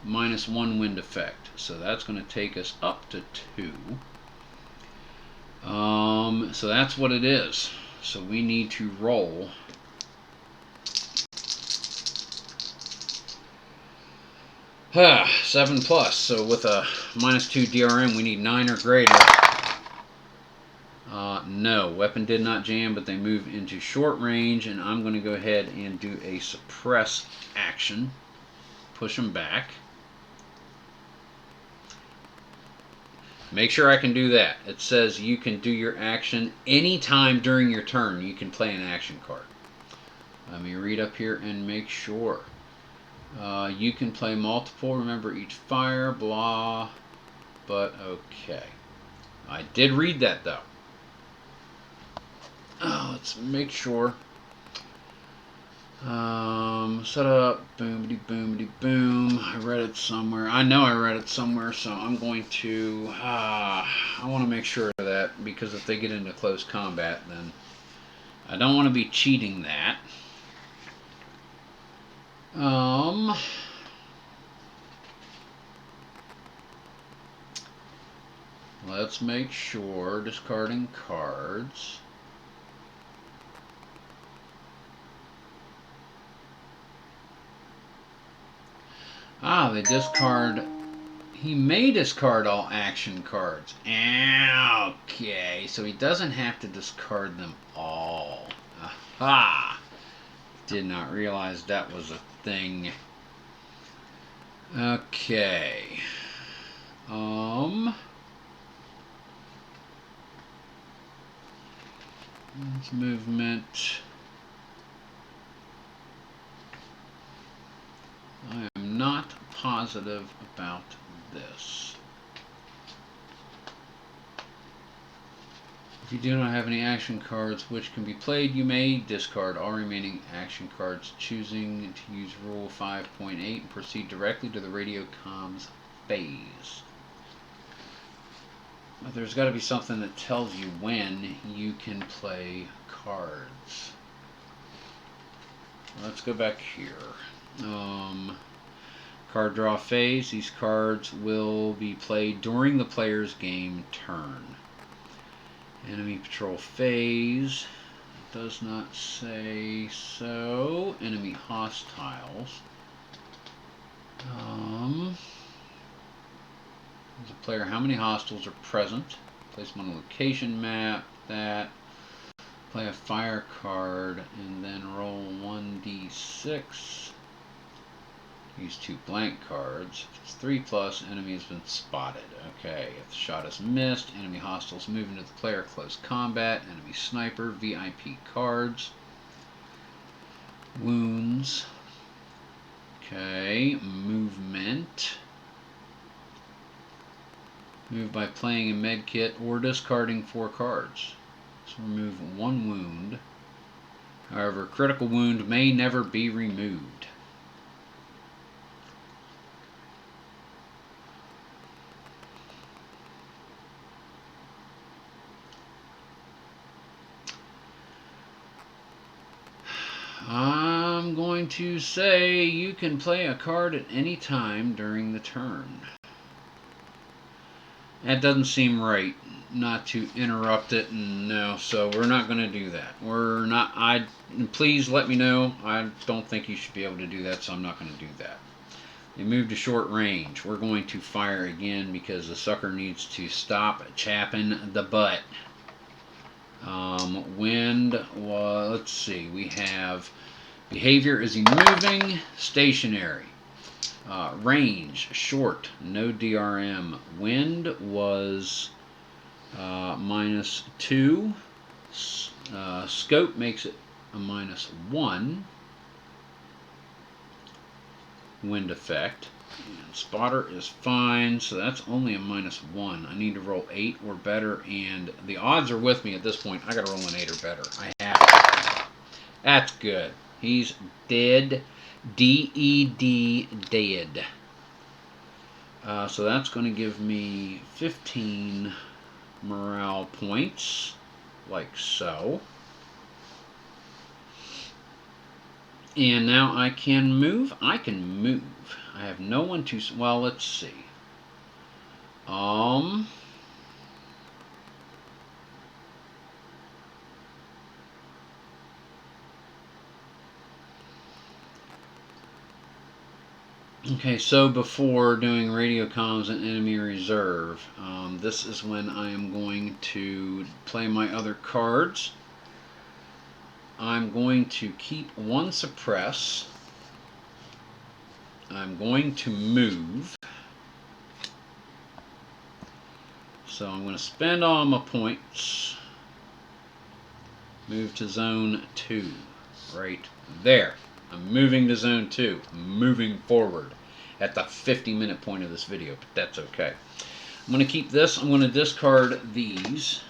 -1 wind effect. So that's going to take us up to 2. So that's what it is. So we need to roll. Ah, 7+. So with a -2 DRM, we need 9 or greater. No, weapon did not jam, but they move into short range, and I'm going to go ahead and do a suppress action. Push them back. Make sure I can do that. It says you can do your action anytime during your turn. You can play an action card. Let me read up here and make sure. You can play multiple. Remember each fire, blah. But okay. I did read that though. Let's make sure. Set up, boomity boomity boom. I read it somewhere. I know I read it somewhere, so I'm going to, I want to make sure of that, because if they get into close combat, then I don't want to be cheating that. Let's make sure, discarding cards. They discard He may discard all action cards. Okay, so he doesn't have to discard them all. Aha! Did not realize that was a thing. Okay. It's movement. I am not positive about this. If you do not have any action cards which can be played, you may discard all remaining action cards, choosing to use Rule 5.8 and proceed directly to the radio comms phase. But there's got to be something that tells you when you can play cards. Let's go back here. Card draw phase. These cards will be played during the player's game turn. Enemy patrol phase. Does not say so. Enemy hostiles. As a player, how many hostiles are present? Place them on a location map. That. Play a fire card and then roll 1d6. Use 2 blank cards. If it's 3+, enemy has been spotted. Okay, if the shot is missed, enemy hostiles move into the player close combat. Enemy sniper, VIP cards. Wounds. Okay, movement. Move by playing a med kit or discarding 4 cards. So remove 1 wound. However, critical wound may never be removed. I'm going to say you can play a card at any time during the turn. That doesn't seem right, not to interrupt it, and no, so we're not going to do that. We're not, please let me know. I don't think you should be able to do that, so I'm not going to do that. They move to short range. We're going to fire again because the sucker needs to stop chapping the butt. Wind, well, let's see, we have behavior, is he moving? Stationary. Range, short, no DRM. Wind was -2. Scope makes it a -1. Wind effect. And spotter is fine, so that's only a -1. I need to roll 8 or better, and the odds are with me at this point. I gotta roll an 8 or better. I have to. That's good. He's dead. D-E-D, dead. So that's going to give me 15 morale points, like so. And now I can move. I can move. I have no one to... Well, let's see. Okay, so before doing radio comms and enemy reserve, this is when I am going to play my other cards. I'm going to keep 1 suppress. I'm going to move. So I'm going to spend all my points. Move to zone 2. Right there. I'm moving to zone 2. I'm moving forward at the 50-minute point of this video, but that's okay. I'm going to keep this. I'm going to discard these.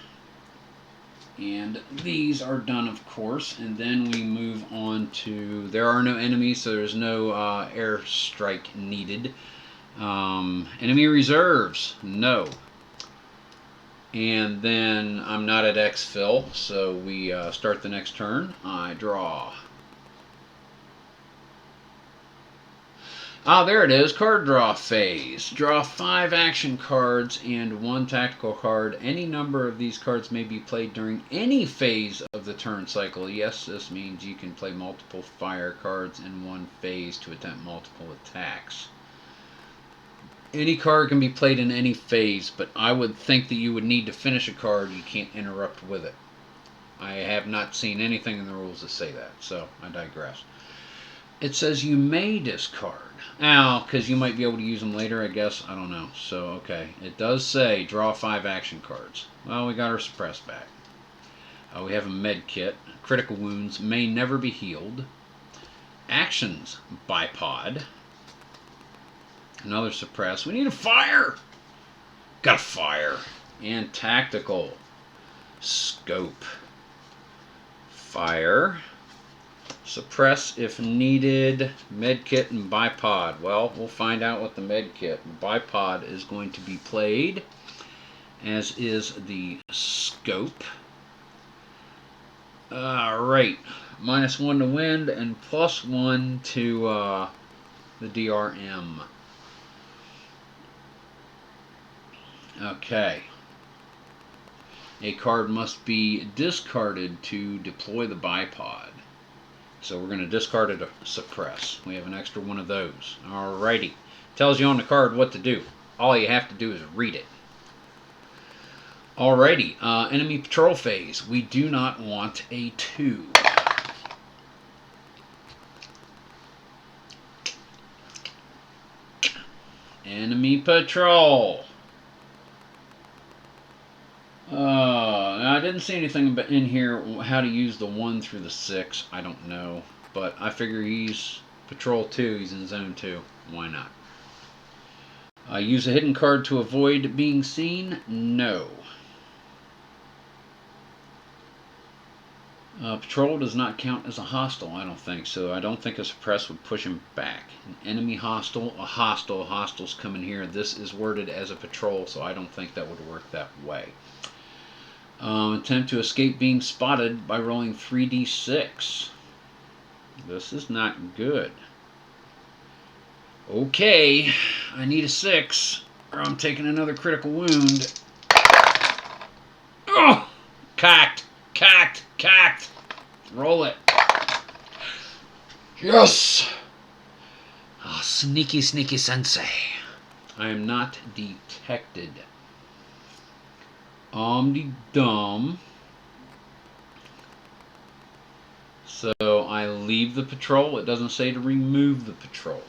And these are done, of course, and then we move on to, there are no enemies, so there's no airstrike needed. Enemy reserves, no. And then I'm not at exfil, so we start the next turn. I draw. Ah, there it is, card draw phase. Draw 5 action cards and 1 tactical card. Any number of these cards may be played during any phase of the turn cycle. Yes, this means you can play multiple fire cards in one phase to attempt multiple attacks. Any card can be played in any phase, but I would think that you would need to finish a card. You can't interrupt with it. I have not seen anything in the rules that say that, so I digress. It says you may discard. Now, because you might be able to use them later, I guess. I don't know. So, okay. It does say draw 5 action cards. Well, we got our suppress back. We have a med kit. Critical wounds may never be healed. Actions, bipod. Another suppress. We need a fire! Got a fire. And tactical. Scope. Fire. Suppress if needed. Medkit and bipod. Well, we'll find out with the medkit. Bipod is going to be played, as is the scope. Alright. -1 to wind and +1 to the DRM. Okay. A card must be discarded to deploy the bipod. So we're going to discard it to suppress. We have an extra one of those. Alrighty. Tells you on the card what to do. All you have to do is read it. Alrighty. Enemy patrol phase. We do not want a 2. Enemy patrol. Now I didn't see anything in here how to use the 1 through the 6. I don't know. But I figure he's patrol 2. He's in zone 2. Why not? Use a hidden card to avoid being seen? No. Patrol does not count as a hostile, I don't think. So I don't think a suppress would push him back. An enemy hostile, a hostile. Hostiles come in here. This is worded as a patrol, so I don't think that would work that way. Attempt to escape being spotted by rolling 3d6. This is not good. Okay, I need a 6, or I'm taking another critical wound. Oh! Cocked! Cocked! Cocked! Roll it. Yes! Oh, sneaky, sneaky sensei. I am not detected. Dum. So I leave the patrol. It doesn't say to remove the patrol.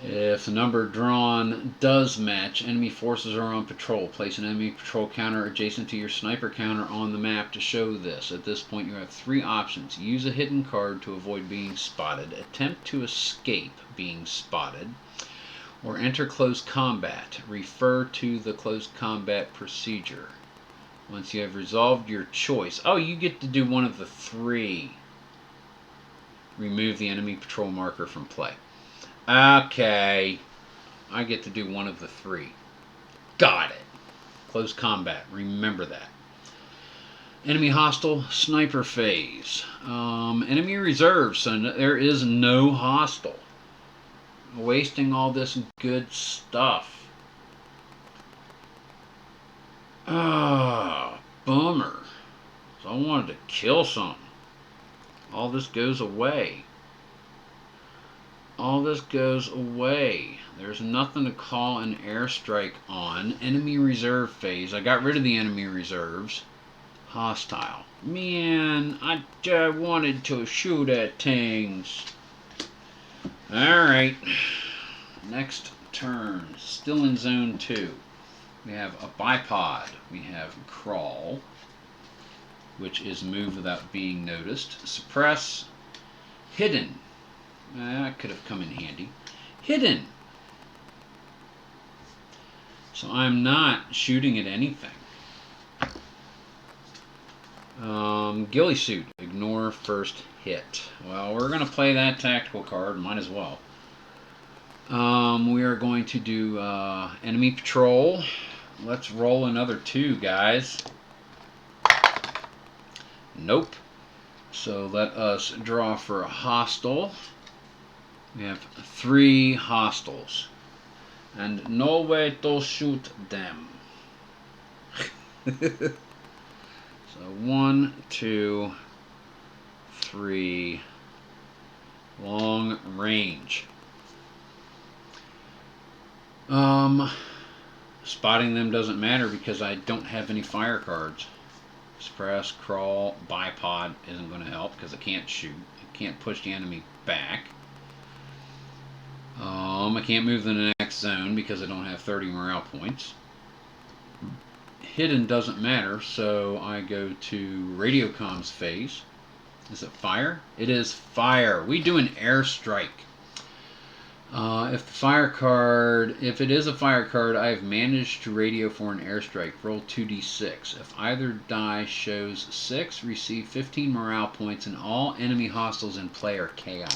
If the number drawn does match, enemy forces are on patrol. Place an enemy patrol counter adjacent to your sniper counter on the map to show this. At this point, you have 3 options. Use a hidden card to avoid being spotted. Attempt to escape being spotted. Or enter close combat. Refer to the close combat procedure. Once you have resolved your choice. Oh, you get to do one of the 3. Remove the enemy patrol marker from play. Okay. I get to do one of the 3. Got it. Close combat. Remember that. Enemy hostile sniper phase. Enemy reserve. So there is no hostile. Wasting all this good stuff. Ah, bummer. So I wanted to kill something. All this goes away. All this goes away. There's nothing to call an airstrike on. Enemy reserve phase. I got rid of the enemy reserves. Hostile. Man, I wanted to shoot at things. Alright. Next turn. Still in zone 2. We have a bipod. We have crawl, which is move without being noticed. Suppress. Hidden. That could have come in handy. Hidden. So I'm not shooting at anything. Ghillie suit. Ignore first hit. Well, we're going to play that tactical card. Might as well. We are going to do enemy patrol. Let's roll another 2, guys. Nope. So let us draw for a hostile. We have 3 hostiles. And no way to shoot them. So 1, 2, 3. Long range. Spotting them doesn't matter because I don't have any fire cards. Suppress, crawl, bipod isn't going to help because I can't shoot. I can't push the enemy back. I can't move to the next zone because I don't have 30 morale points. Hidden doesn't matter, so I go to radio comms phase. Is it fire? It is fire. We do an airstrike. If it is a fire card, I have managed to radio for an airstrike. Roll 2d6. If either die shows 6, receive 15 morale points, and all enemy hostiles in play are KIA.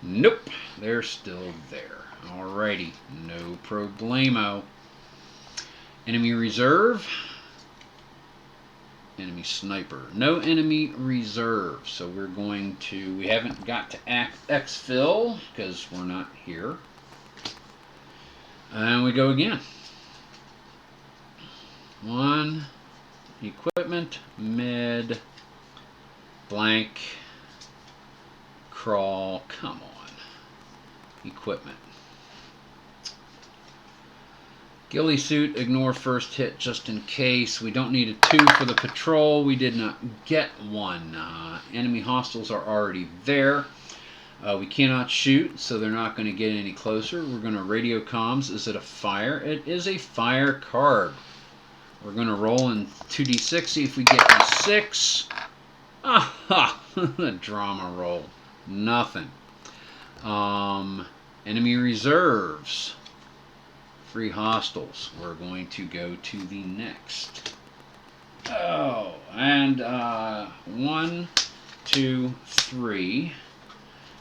Nope, they're still there. Alrighty, no problemo. Enemy reserve. Enemy sniper. No enemy reserve. So we're going to... We haven't got to exfil because we're not here. And we go again. 1. Equipment. Mid. Blank. Crawl. Come on. Equipment. Ghillie suit, ignore first hit just in case. We don't need a 2 for the patrol. We did not get one. Enemy hostiles are already there. We cannot shoot, so they're not going to get any closer. We're going to radio comms. Is it a fire? It is a fire card. We're going to roll in 2d6, see if we get a 6. Aha! Drama roll. Nothing. Enemy reserves. 3 hostiles. We're going to go to the next. Oh, and 1, 2, 3.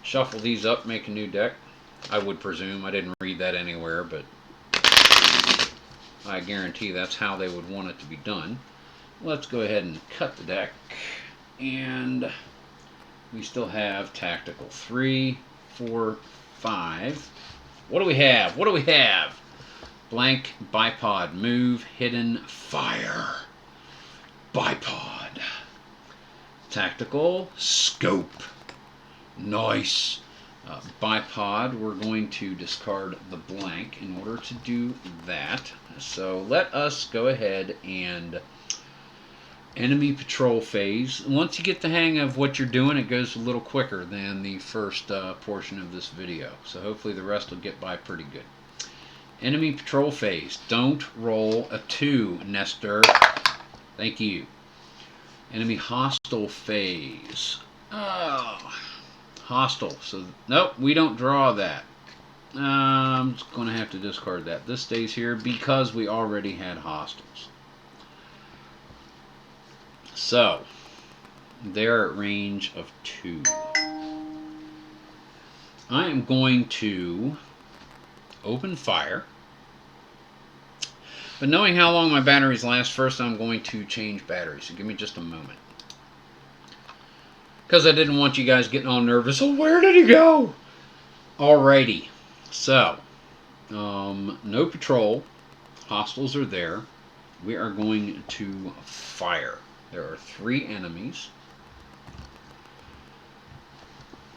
Shuffle these up, make a new deck. I would presume. I didn't read that anywhere, but I guarantee that's how they would want it to be done. Let's go ahead and cut the deck. And we still have tactical. 3, 4, 5. What do we have? What do we have? Blank, bipod, move, hidden, fire. Bipod. Tactical, scope. Nice. Bipod, we're going to discard the blank in order to do that. So let us go ahead and enemy patrol phase. Once you get the hang of what you're doing, it goes a little quicker than the first portion of this video. So hopefully the rest will get by pretty good. Enemy patrol phase. Don't roll a 2, Nestor. Thank you. Enemy hostile phase. Oh, hostile. So, nope, we don't draw that. I'm just going to have to discard that. This stays here because we already had hostiles. So, they're at range of 2. I am going to open fire. But knowing how long my batteries last, first I'm going to change batteries. So give me just a moment. Because I didn't want you guys getting all nervous. Oh, where did he go? Alrighty. So, no patrol. Hostiles are there. We are going to fire. There are 3 enemies.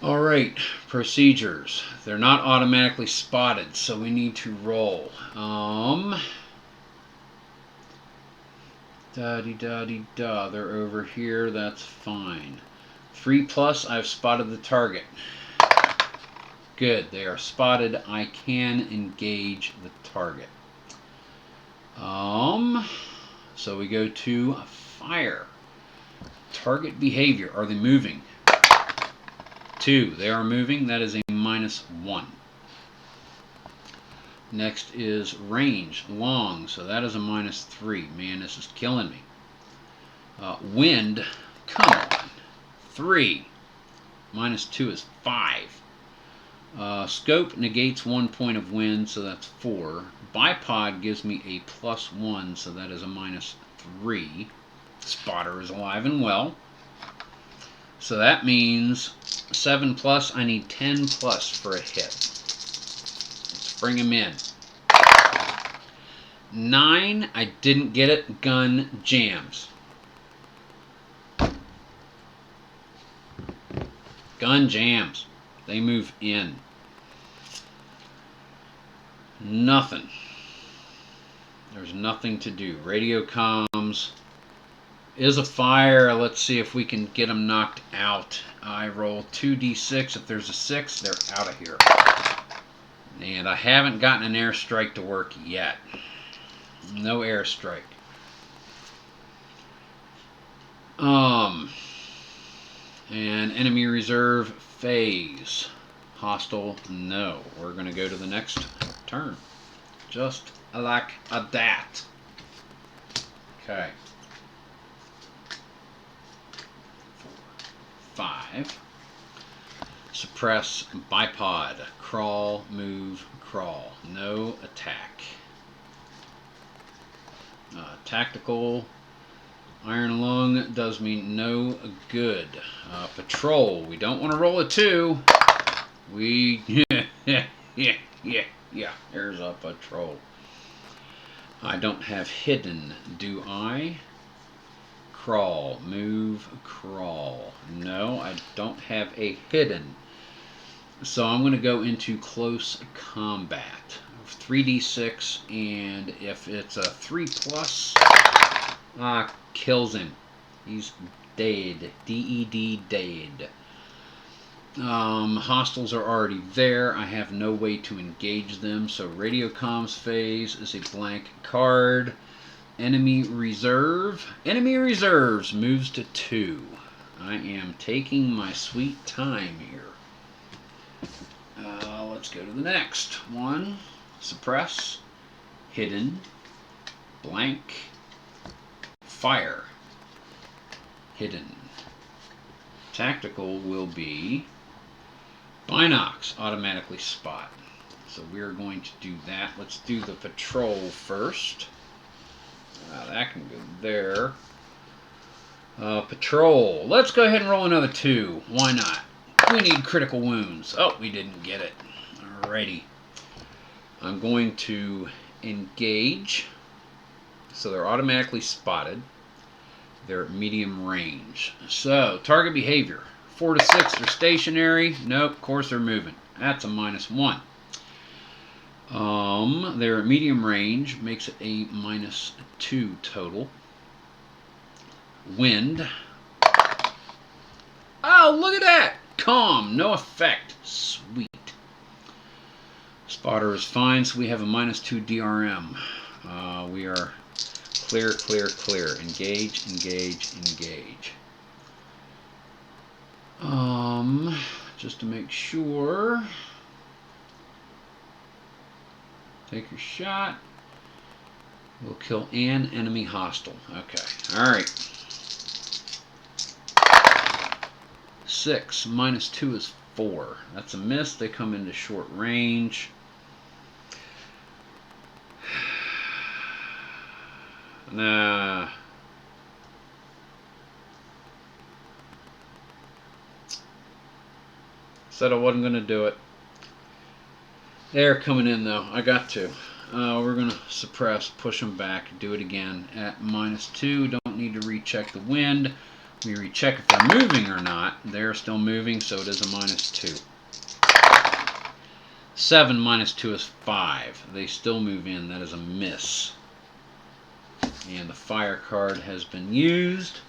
Alright, procedures. They're not automatically spotted, so we need to roll. Da-dee-da-dee-da. They're over here, that's fine. 3+, I've spotted the target. Good, they are spotted. I can engage the target. So we go to fire. Target behavior. Are they moving? 2. They are moving. That is a -1. Next is range. Long. So that is a -3. Man, this is killing me. Wind. Come on. 3. -2 is 5. Scope negates 1 point of wind, so that's 4. Bipod gives me a +1, so that is a -3. Spotter is alive and well. So that means 7+, I need 10+ for a hit. Let's bring him in. 9, I didn't get it. Gun jams. Gun jams. They move in. Nothing. There's nothing to do. Radio comms is a fire. Let's see if we can get them knocked out. I roll 2d6. If there's a 6, they're out of here. And I haven't gotten an airstrike to work yet. No airstrike. And enemy reserve phase. Hostile, no. We're going to go to the next turn. Just like that. Okay. 4, 5. Suppress bipod. Crawl, move, crawl. No attack. Tactical. Iron Lung does me no good. Patrol. We don't want to roll a 2. Yeah. There's a patrol. I don't have hidden, do I? Crawl, move, crawl. No, I don't have a hidden. So I'm going to go into close combat. 3d6, and if it's a 3+, kills him. He's dead. D-E-D, dead. Hostiles are already there. I have no way to engage them, so radio comms phase is a blank card. Enemy reserve. Enemy reserves moves to 2. I am taking my sweet time here. Let's go to the next one. Suppress. Hidden. Blank. Fire. Hidden. Tactical will be Binocs, automatically spot. So we're going to do that. Let's do the patrol first. That can go there. Patrol. Let's go ahead and roll another 2. Why not? We need critical wounds. Oh, we didn't get it. Alrighty. I'm going to engage. So they're automatically spotted. They're at medium range. So, target behavior. 4 to 6, they're stationary. Nope, of course they're moving. That's a -1. They're at medium range, makes it a -2 total. Wind. Oh, look at that! Calm, no effect. Sweet. Spotter is fine, so we have a -2 DRM. We are clear, clear, clear. Engage, engage, engage. Just to make sure. Take your shot. We'll kill an enemy hostile. Okay. Alright. 6 -2 is 4. That's a miss. They come into short range. Nah. Said I wasn't going to do it. They're coming in though. I got to. We're going to suppress, push them back, do it again at -2. Don't need to recheck the wind. We recheck if they're moving or not. They're still moving, so it is a -2. 7 -2 is 5. They still move in. That is a miss. And the fire card has been used.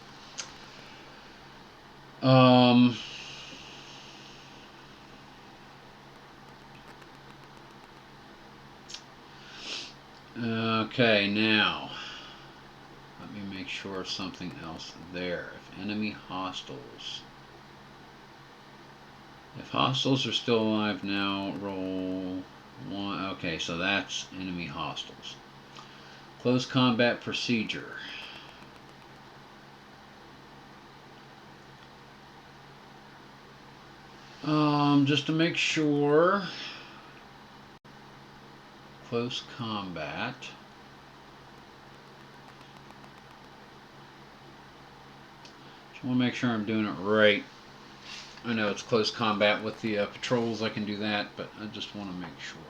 Okay, now let me make sure of something else there. If enemy hostiles. If hostiles are still alive now, roll 1. Okay, so that's enemy hostiles. Close combat procedure. Just to make sure. Close combat. Just want to make sure I'm doing it right. I know it's close combat with the patrols. I can do that, but I just want to make sure.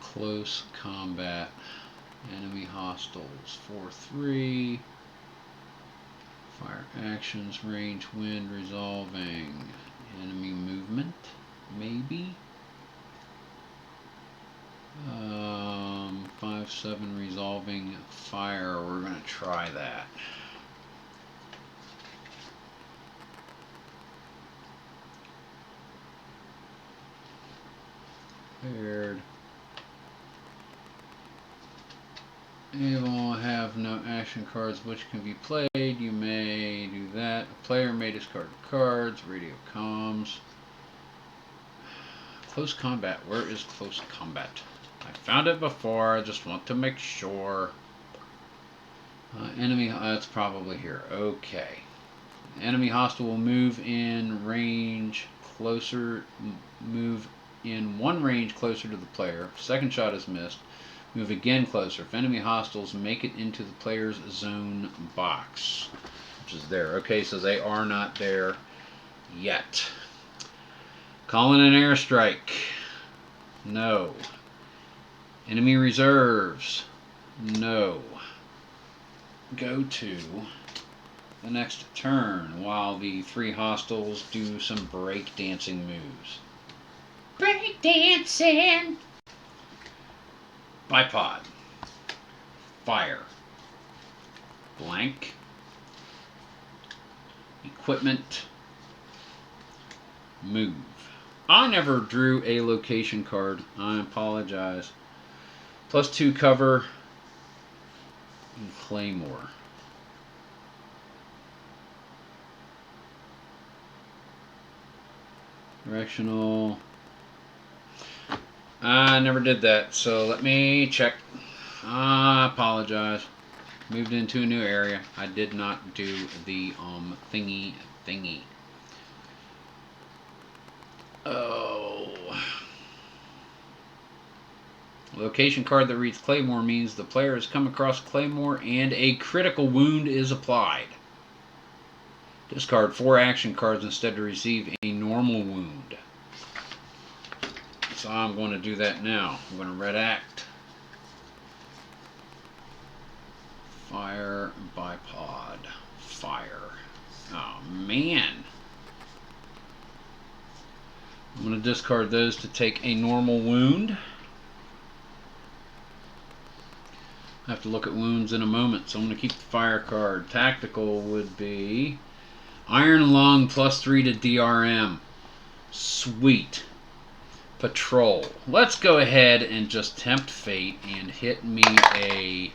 Close combat. Enemy hostiles. 4-3. Fire actions. Range. Wind. Resolving. Enemy movement. Maybe. 5/7 resolving fire. We're going to try that. Paired. You will have no action cards which can be played. You may do that. A player may discard cards. Radio comms. Close combat. Where is close combat? I found it before. I just want to make sure. Enemy. It's probably here. Okay. Enemy hostile will move in range closer. Move in one range closer to the player. Second shot is missed. Move again closer. If enemy hostiles make it into the player's zone box, which is there. Okay, so they are not there yet. Calling an airstrike. No. Enemy reserves. No. Go to the next turn while the 3 hostiles do some break-dancing moves. Break-dancing! Bipod. Fire. Blank. Equipment. Move. I never drew a location card. I apologize. +2 cover. And Claymore. Directional. I never did that, so let me check. I apologize. Moved into a new area. I did not do the thingy. Oh. Location card that reads Claymore means the player has come across Claymore and a critical wound is applied. Discard 4 action cards instead to receive a normal wound. So I'm going to do that now. I'm going to red act. Fire, bipod, fire. Oh man. I'm going to discard those to take a normal wound. I have to look at wounds in a moment, so I'm going to keep the fire card. Tactical would be Iron Lung +3 to DRM. Sweet. Patrol. Let's go ahead and just tempt fate and hit me a...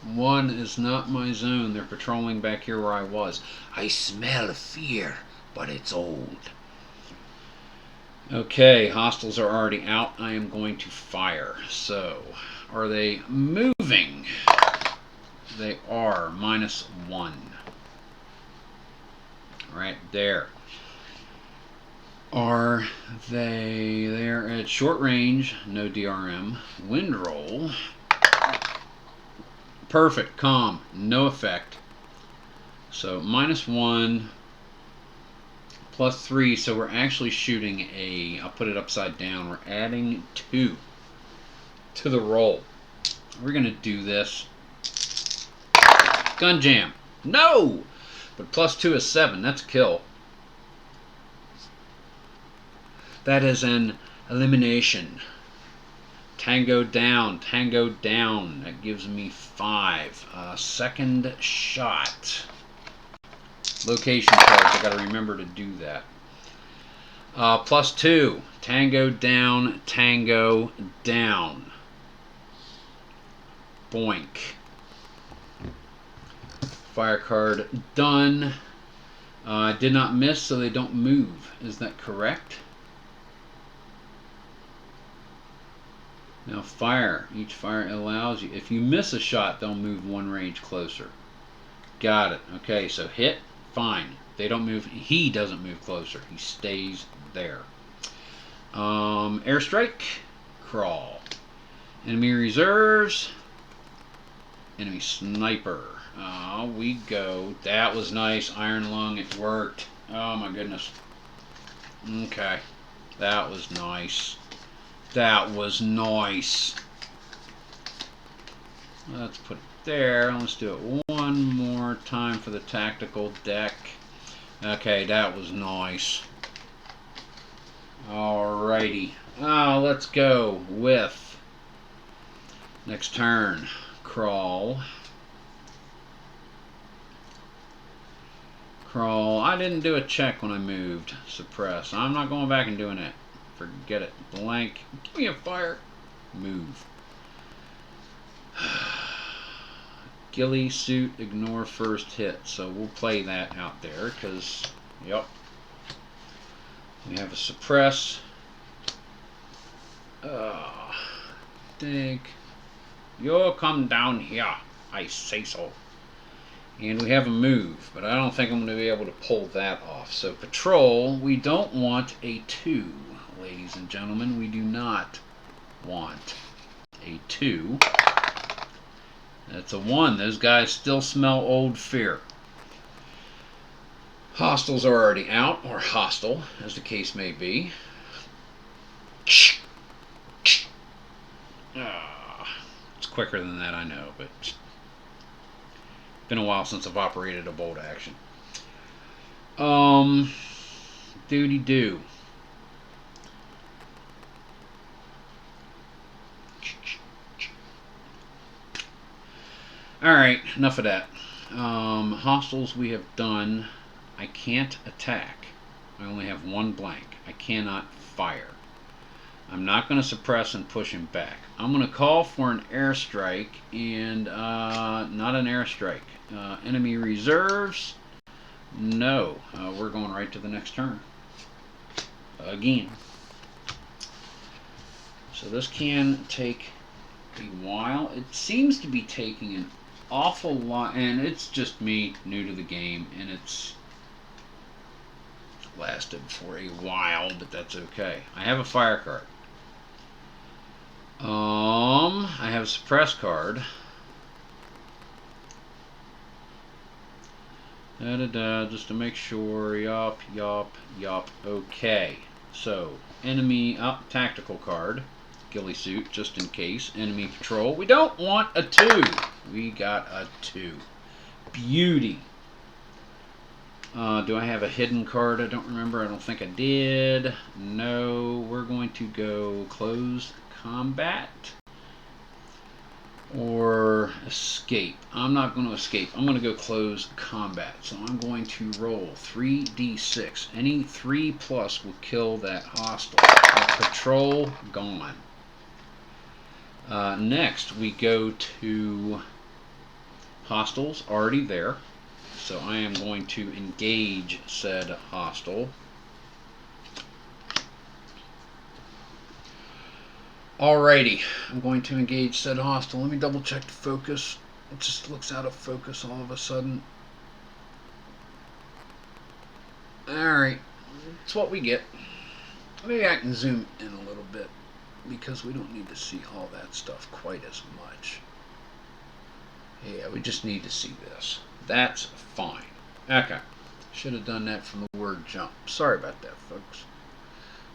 1 is not my zone. They're patrolling back here where I was. I smell fear, but it's old. Okay, hostiles are already out. I am going to fire. So, are they moving? They are. -1. Right there. Are they there at short range? No DRM. Wind roll. Perfect. Calm. No effect. So -1 +3. So we're actually shooting a... I'll put it upside down. We're adding 2 to the roll. We're going to do this. Gun jam. No! But +2 is 7. That's a kill. That is an elimination. Tango down. Tango down. That gives me 5. Second shot. Location cards. I got to remember to do that. +2. Tango down. Tango down. Boink. Fire card done. I did not miss, so they don't move. Is that correct? Now fire. Each fire allows you. If you miss a shot, they'll move 1 range closer. Got it. Okay, so hit. Fine. They don't move. He doesn't move closer. He stays there. Airstrike. Crawl. Enemy reserves. Enemy sniper. We go. That was nice. Iron Lung. It worked. Oh my goodness. Okay. That was nice. That was nice. Let's put it there. Let's do it one more time for the tactical deck. Okay, that was nice. Alrighty. Let's go with next turn. Crawl. Crawl. I didn't do a check when I moved. Suppress. I'm not going back and doing it. Forget it. Blank. Give me a fire. Move. Ghillie suit, ignore first hit. So we'll play that out there because, yep. We have a suppress. Think. You'll come down here. I say so. And we have a move, but I don't think I'm going to be able to pull that off. So patrol, we don't want a 2, ladies and gentlemen. We do not want a 2. That's a 1. Those guys still smell old fear. Hostiles are already out, or hostile, as the case may be. It's quicker than that, I know, but it's been a while since I've operated a bolt action. Doody-doo. Alright, enough of that. Hostiles we have done. I can't attack. I only have 1 blank. I cannot fire. I'm not going to suppress and push him back. I'm going to call for an airstrike and not an airstrike. Enemy reserves. No. We're going right to the next turn. Again. So this can take a while. It seems to be taking an awful lot, and it's just me new to the game, and it's lasted for a while, but that's okay. I have a fire card. I have a suppress card. Just to make sure. Yup. Okay. So, enemy tactical card. Ghillie suit, just in case. Enemy patrol. We don't want a 2. We got a 2. Beauty. Do I have a hidden card? I don't remember. I don't think I did. No. We're going to go close combat or escape. I'm not going to escape. I'm going to go close combat. So I'm going to roll 3d6. Any 3 plus will kill that hostile. Patrol gone. Next we go to hostiles already there. So I am going to engage said hostile. Alrighty, I'm going to engage said hostile. Let me double check the focus. It just looks out of focus all of a sudden. Alright, that's what we get. Maybe I can zoom in a little bit because we don't need to see all that stuff quite as much. Yeah, we just need to see this. That's fine. Okay. Should have done that from the word jump. Sorry about that, folks.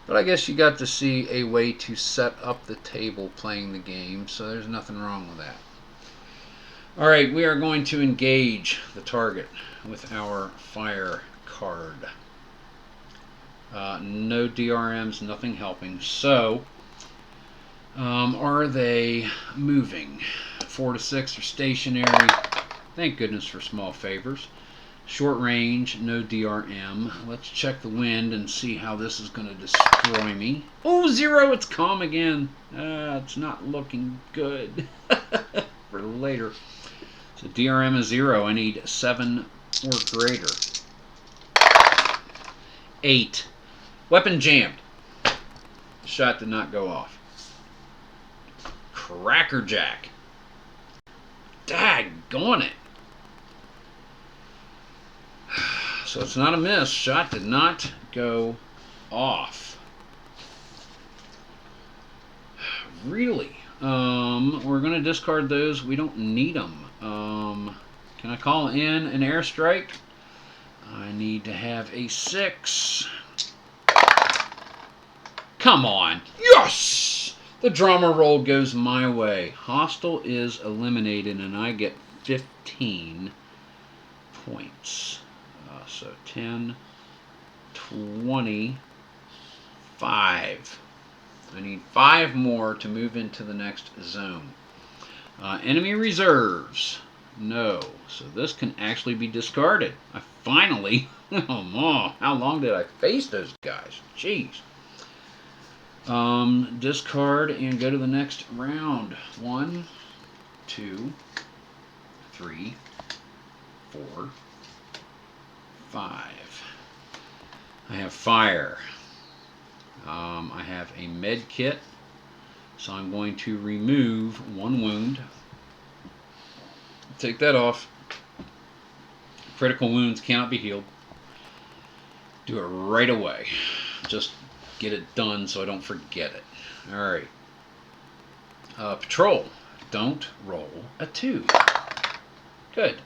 But I guess you got to see a way to set up the table playing the game, so there's nothing wrong with that. Alright, we are going to engage the target with our fire card. No DRMs, nothing helping. So, are they moving? 4 to 6 are stationary. Thank goodness for small favors. Short range, no DRM. Let's check the wind and see how this is going to destroy me. Oh, 0, it's calm again. It's not looking good for later. So DRM is 0. I need 7 or greater. 8. Weapon jammed. Shot did not go off. Crackerjack. Daggone it. So it's not a miss. Shot did not go off. Really? We're going to discard those. We don't need them. Can I call in an airstrike? I need to have a 6. Come on. Yes! The drama roll goes my way. Hostile is eliminated, and I get 15 points. So 10, 20, 5. I need 5 more to move into the next zone. Enemy reserves. No. So this can actually be discarded. I finally... Oh, how long did I face those guys? Jeez. Discard and go to the next round. 1, 2, 3, 4, 5. I have fire. I have a med kit, so I'm going to remove 1 wound. Take that off. Critical wounds cannot be healed. Do it right away. Just get it done so I don't forget it. Alright. Patrol. Don't roll a 2. Good.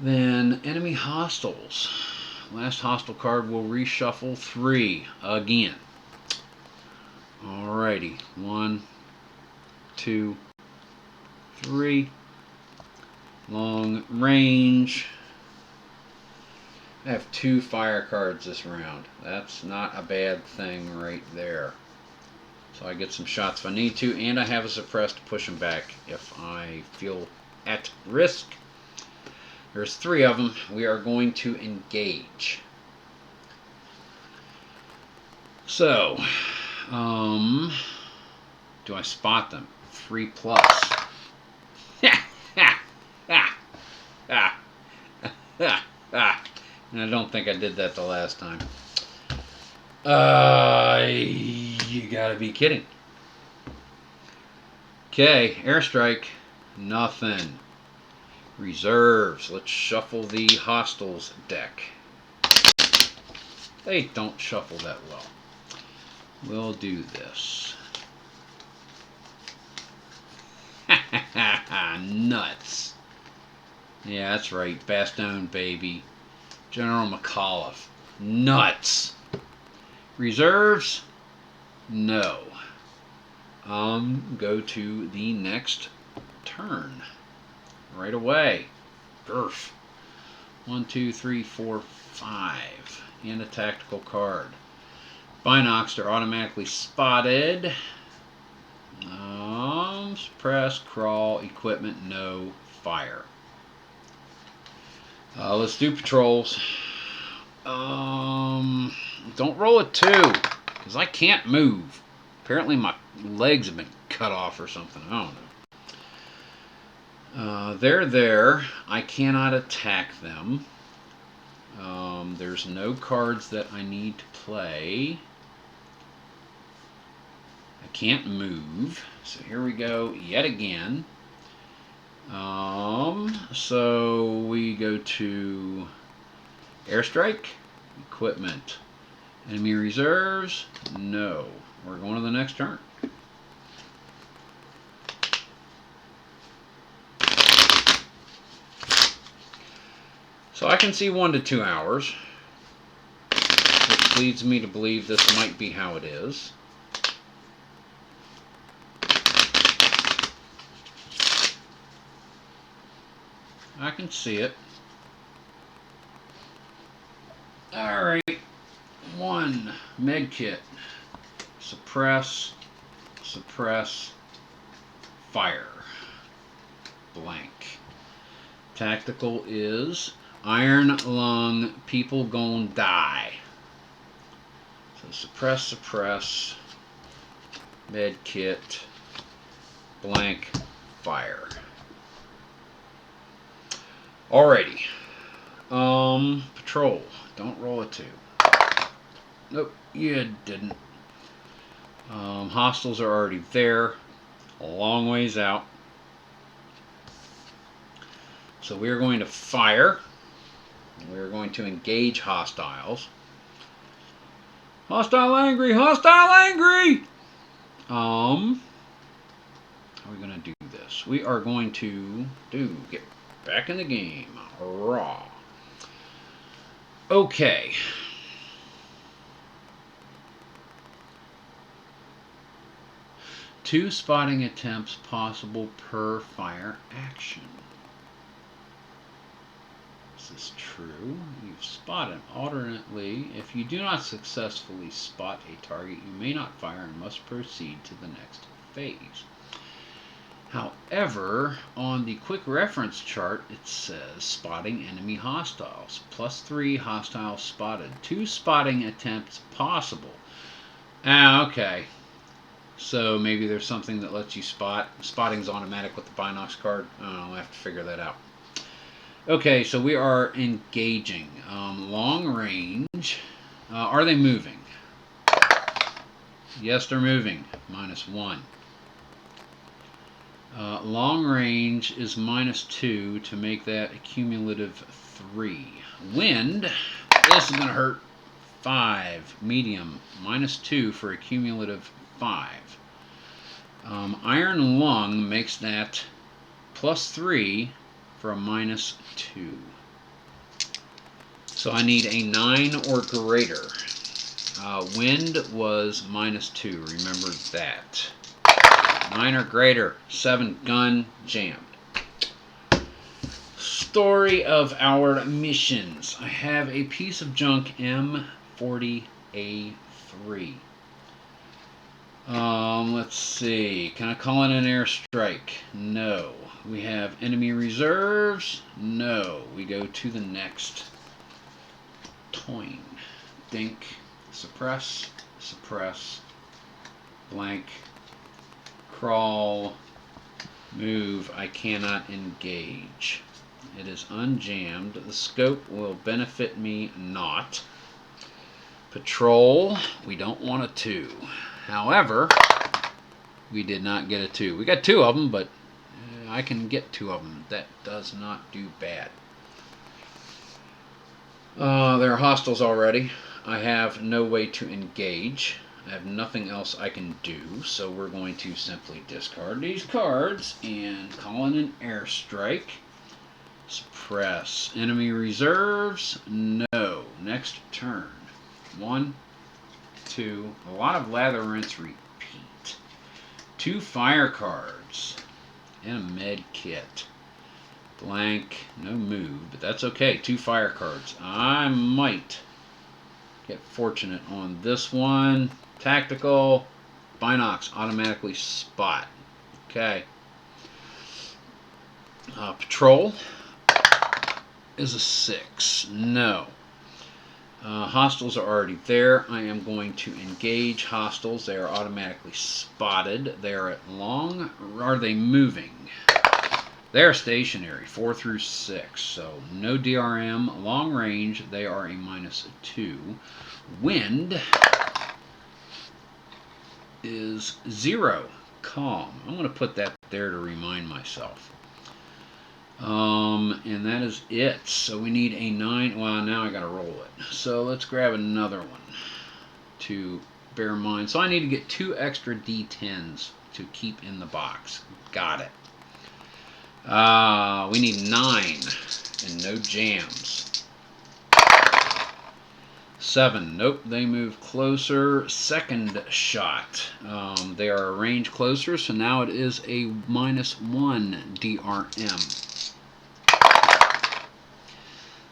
Then enemy hostiles. Last hostile card will reshuffle 3 again. Alrighty. 1, 2, 3. Long range. I have 2 fire cards this round. That's not a bad thing right there. So I get some shots if I need to, and I have a suppress to push them back if I feel at risk. There's 3 of them. We are going to engage. So, do I spot them? 3 plus. And I don't think I did that the last time. You gotta be kidding. Okay, airstrike. Nothing. Reserves. Let's shuffle the hostiles deck. They don't shuffle that well. We'll do this. Nuts. Yeah, that's right. Bastogne, baby. General McAuliffe. Nuts. Reserves? No. Go to the next turn. Right away. Grf. 1, 2, 3, 4, 5. And a tactical card. Binocs are automatically spotted. Suppress, crawl, equipment, no, fire. Let's do patrols. Don't roll a 2, because I can't move. Apparently my legs have been cut off or something. I don't know. They're there. I cannot attack them. There's no cards that I need to play. I can't move. So here we go yet again. So we go to airstrike, equipment, enemy reserves, no. We're going to the next turn. So I can see 1 to 2 hours, which leads me to believe this might be how it is. I can see it. Alright. 1. Medkit. Suppress. Suppress. Fire. Blank. Tactical is Iron Lung. People gon' die. So suppress, suppress. Medkit. Blank. Fire. Alrighty. Patrol. Don't roll a 2. Nope, you didn't. Hostiles are already there. A long ways out. So we are going to fire. We are going to engage hostiles. Hostile angry! Hostile angry! How are we going to do this? We are going to get back in the game. Raw. Okay. Two spotting attempts possible per fire action. Is this true? You've spotted. Alternately, if you do not successfully spot a target, you may not fire and must proceed to the next phase. However, on the quick reference chart, it says spotting enemy hostiles. +3 hostiles spotted. 2 spotting attempts possible. Okay. So maybe there's something that lets you spot. Spotting's automatic with the Binox card. I don't know, I'll have to figure that out. Okay, so we are engaging. Long range. Are they moving? Yes, they're moving. -1. Long range is -2 to make that a cumulative 3. Wind, this is going to hurt. 5. Medium, -2 for a cumulative 5. Iron Lung makes that +3 for a -2. So I need a 9 or greater. Wind was -2, remember that. 9 or greater, 7 gun jammed. Story of our missions. I have a piece of junk M40A3. Let's see. Can I call in an airstrike? No. We have enemy reserves? No. We go to the next. Toin. Dink. Suppress. Suppress. Blank. Crawl. Move. I cannot engage. It is unjammed. The scope will benefit me not. Patrol. We don't want a 2. However, we did not get a 2. We got 2 of them, but I can get 2 of them. That does not do bad. There are hostiles already. I have no way to engage. I have nothing else I can do, so we're going to simply discard these cards and call in an airstrike. Suppress. Enemy reserves? No. Next turn. 1, 2. A lot of lather, rinse, repeat. 2 fire cards. And a med kit. Blank. No move, but that's okay. 2 fire cards. I might get fortunate on this one. Tactical. Binox. Automatically spot. Okay. Patrol is a 6. No. Hostiles are already there. I am going to engage hostiles. They are automatically spotted. They are at long. Are they moving? They are stationary. 4 through 6. So no DRM. Long range. They are a -2. Wind is 0. Calm. I'm going to put that there to remind myself. And that is it. So we need a 9. Well, now I got to roll it. So let's grab another one to bear in mind. So I need to get 2 extra D10s to keep in the box. Got it. We need 9 and no jams. 7. Nope, they move closer. Second shot. They are arranged closer, so now it is a -1 DRM.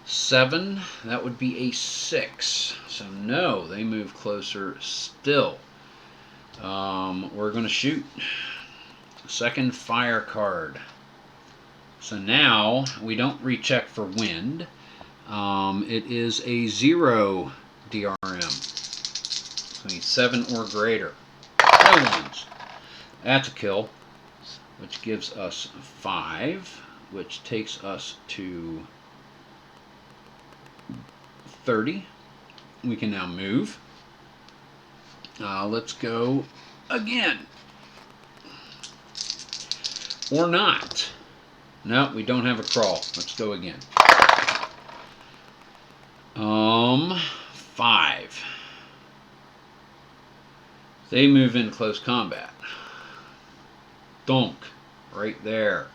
7, that would be a 6. So no, they move closer still. We're going to shoot. Second fire card. So now we don't recheck for wind. It is a 0 DRM. So we need 7 or greater. No ones. That's a kill, which gives us 5, which takes us to 30. We can now move. Let's go again. Or not. No, we don't have a crawl. Let's go again. 5. They move in close combat. Donk. Right there.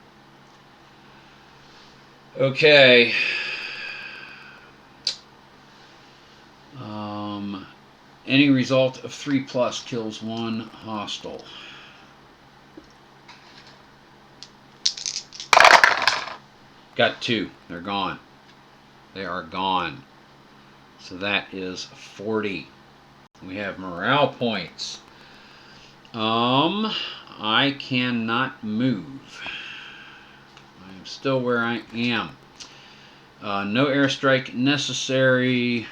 Okay. Any result of 3+ kills 1 hostile. Got 2. They're gone. They are gone. So that is 40. We have morale points. I cannot move. I am still where I am. No airstrike necessary.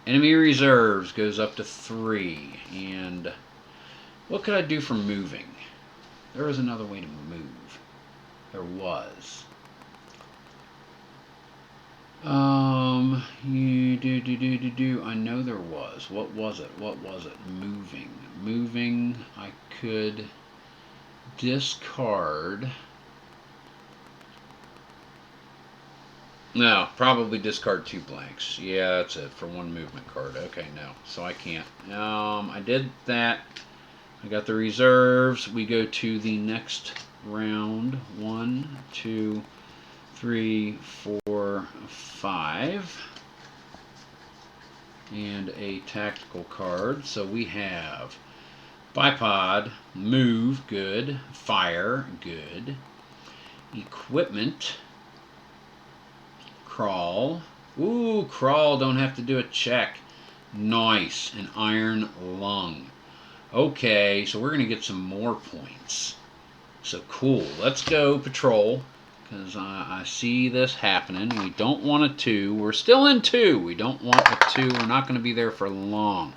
Enemy reserves goes up to 3. And what could I do for moving? There was another way to move. There was. I know there was. What was it? What was it? Moving. Moving, I could discard. No, probably discard 2 blanks. Yeah, that's it for 1 movement card. Okay, no. So I can't. I did that. I got the reserves. We go to the next round. 1, 2, 3, 4, 5. And a tactical card. So we have bipod, move, good. Fire, good. Equipment, crawl. Ooh, crawl, don't have to do a check. Nice, an iron lung. Okay, so we're going to get some more points. So cool, let's go patrol, because I see this happening. We don't want a 2. We're still in 2. We don't want a 2. We're not going to be there for long.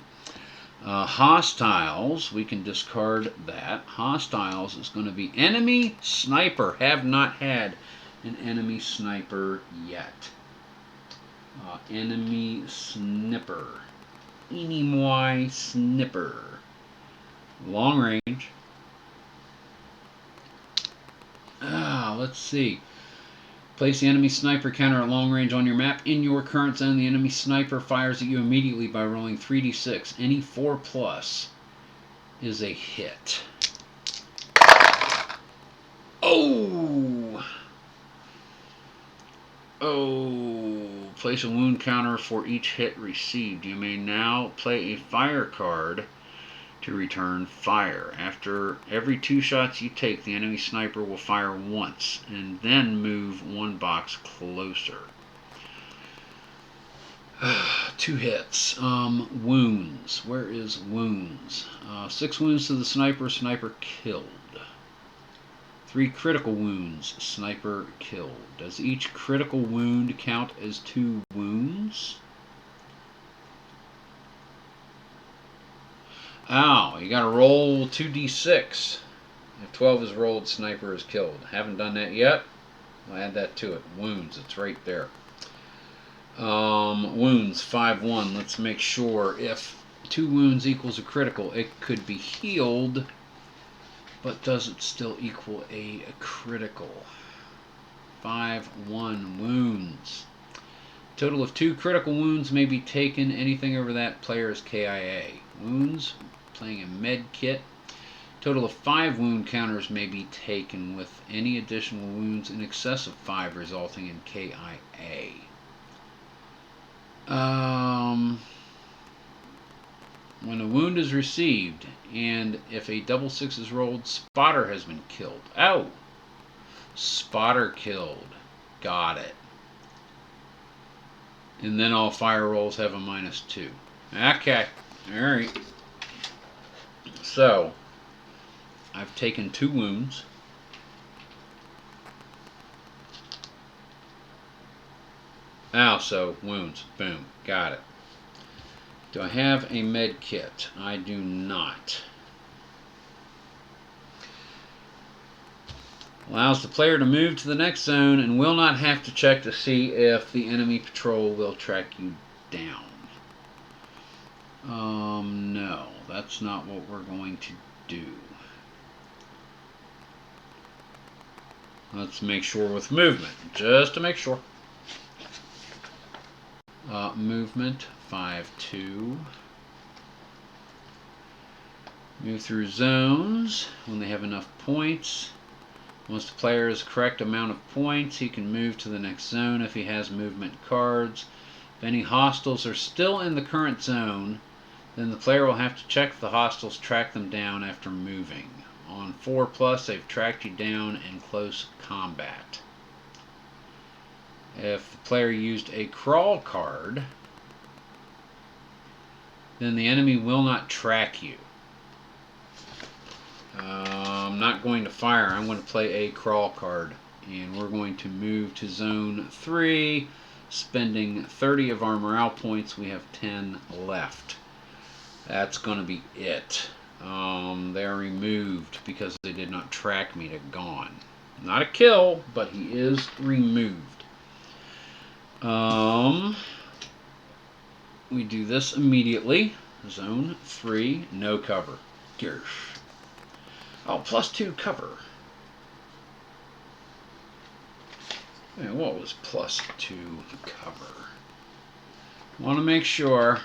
Hostiles, we can discard that. Hostiles is going to be enemy sniper. Have not had an enemy sniper yet. Enemy snipper. Enemy snipper. Long range. Let's see. Place the enemy sniper counter at long range on your map. In your current zone, the enemy sniper fires at you immediately by rolling 3d6. Any 4+ is a hit. Oh! Oh! Place a wound counter for each hit received. You may now play a fire card to return fire. After every 2 shots you take, the enemy sniper will fire once and then move 1 box closer. 2 hits. Wounds. Where is wounds? 6 wounds to the sniper. Sniper killed. 3 critical wounds. Sniper killed. Does each critical wound count as 2 wounds? Ow, you gotta roll 2d6. If 12 is rolled, sniper is killed. Haven't done that yet. I'll add that to it. Wounds, it's right there. Wounds, 5-1. Let's make sure if 2 wounds equals a critical, it could be healed, but does it still equal a critical? 5-1 wounds. Total of 2 critical wounds may be taken. Anything over that player is KIA. Wounds, playing a med kit. Total of 5 wound counters may be taken, with any additional wounds in excess of 5 resulting in KIA. When a wound is received, and if a double 6 is rolled, spotter has been killed. Oh! Spotter killed. Got it. And then all fire rolls have a -2. Okay. Alright. So, I've taken 2 wounds. So wounds. Boom. Got it. Do I have a med kit? I do not. Allows the player to move to the next zone and will not have to check to see if the enemy patrol will track you down. No, that's not what we're going to do. Let's make sure with movement, just to make sure. Movement, 5-2. Move through zones when they have enough points. Once the player has the correct amount of points, he can move to the next zone if he has movement cards. If any hostiles are still in the current zone, then the player will have to check if the hostiles track them down after moving. On 4+, they've tracked you down in close combat. If the player used a crawl card, then the enemy will not track you. I'm not going to fire. I'm going to play a crawl card. And we're going to move to Zone 3, spending 30 of our morale points. We have 10 left. That's going to be it. They're removed because they did not track me to gone. Not a kill, but he is removed. We do this immediately. Zone 3, no cover. Gersh. Oh, +2 cover. And what was +2 cover? Want to make sure.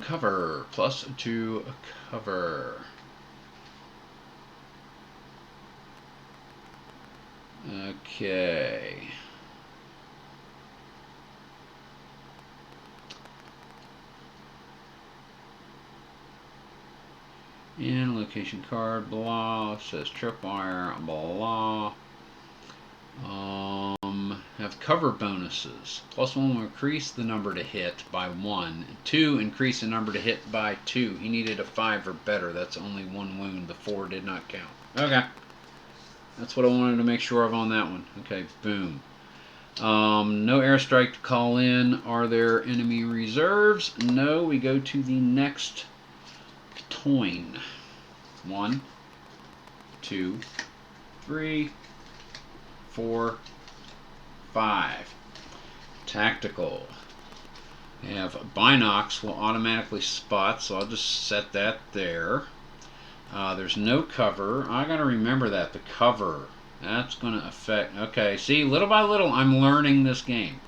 Cover. +2 cover. Okay. And location card, blah, says tripwire, blah. Have cover bonuses. +1 will increase the number to hit by 1. 2, increase the number to hit by 2. He needed a 5 or better. That's only 1 wound. The 4 did not count. Okay. That's what I wanted to make sure of on that one. Okay, boom. No airstrike to call in. Are there enemy reserves? No. We go to the next coin. 1, 2, 3, 4, 5. Tactical. We have Binocs will automatically spot, so I'll just set that there. There's no cover. I gotta remember that, the cover. That's gonna affect. Okay, see, little by little, I'm learning this game.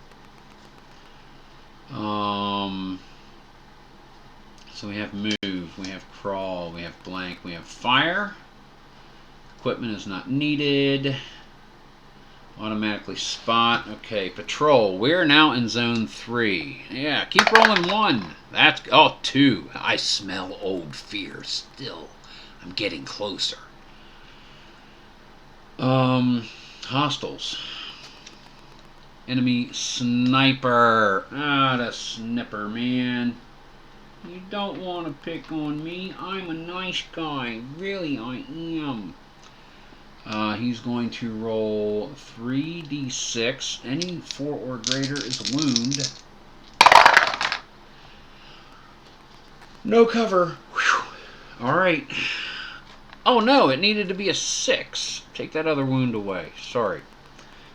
So we have move, we have crawl, we have blank, we have fire. Equipment is not needed. Automatically spot. Okay, patrol. We're now in Zone 3. Yeah, keep rolling 1. That's, oh, 2. I smell old fear still. I'm getting closer. Hostiles. Enemy sniper. Ah, the sniper, man. You don't want to pick on me. I'm a nice guy. Really, I am. He's going to roll 3d6. Any 4 or greater is a wound. No cover. Whew. All right. Oh no, it needed to be a 6. Take that other wound away. Sorry.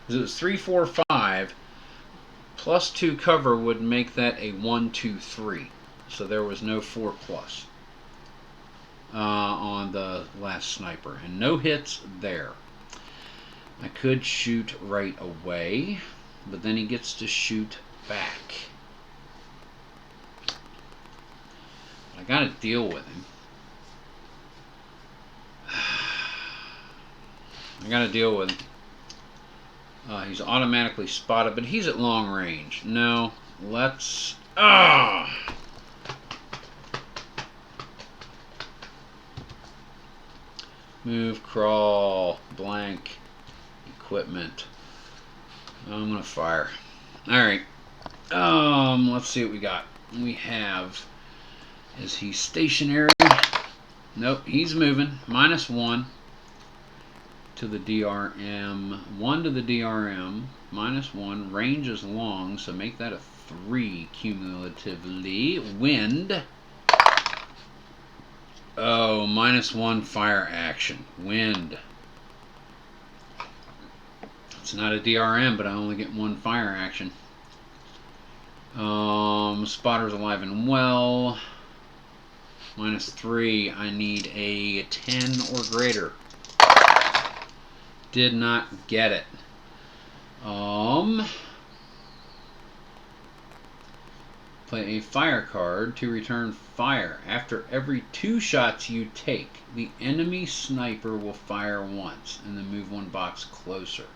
It was 3, 4, 5. +2 cover would make that a 1, 2, 3. So there was no 4+ on the last sniper. And no hits there. I could shoot right away, but then he gets to shoot back. I gotta deal with him. I gotta deal with him. He's automatically spotted, but he's at long range. No, let's... Move, crawl, blank, equipment. I'm gonna fire. Alright. Let's see what we got. We have... Is he stationary? Nope, he's moving. -1 to the DRM. 1 to the DRM. -1. Range is long, so make that a 3 cumulatively. Wind. Oh, -1 fire action. Wind. It's not a DRM, but I only get 1 fire action. Spotter's alive and well. -3. I need a 10 or greater. Did not get it. Play a fire card to return fire. After every 2 shots you take, the enemy sniper will fire once and then move 1 box closer.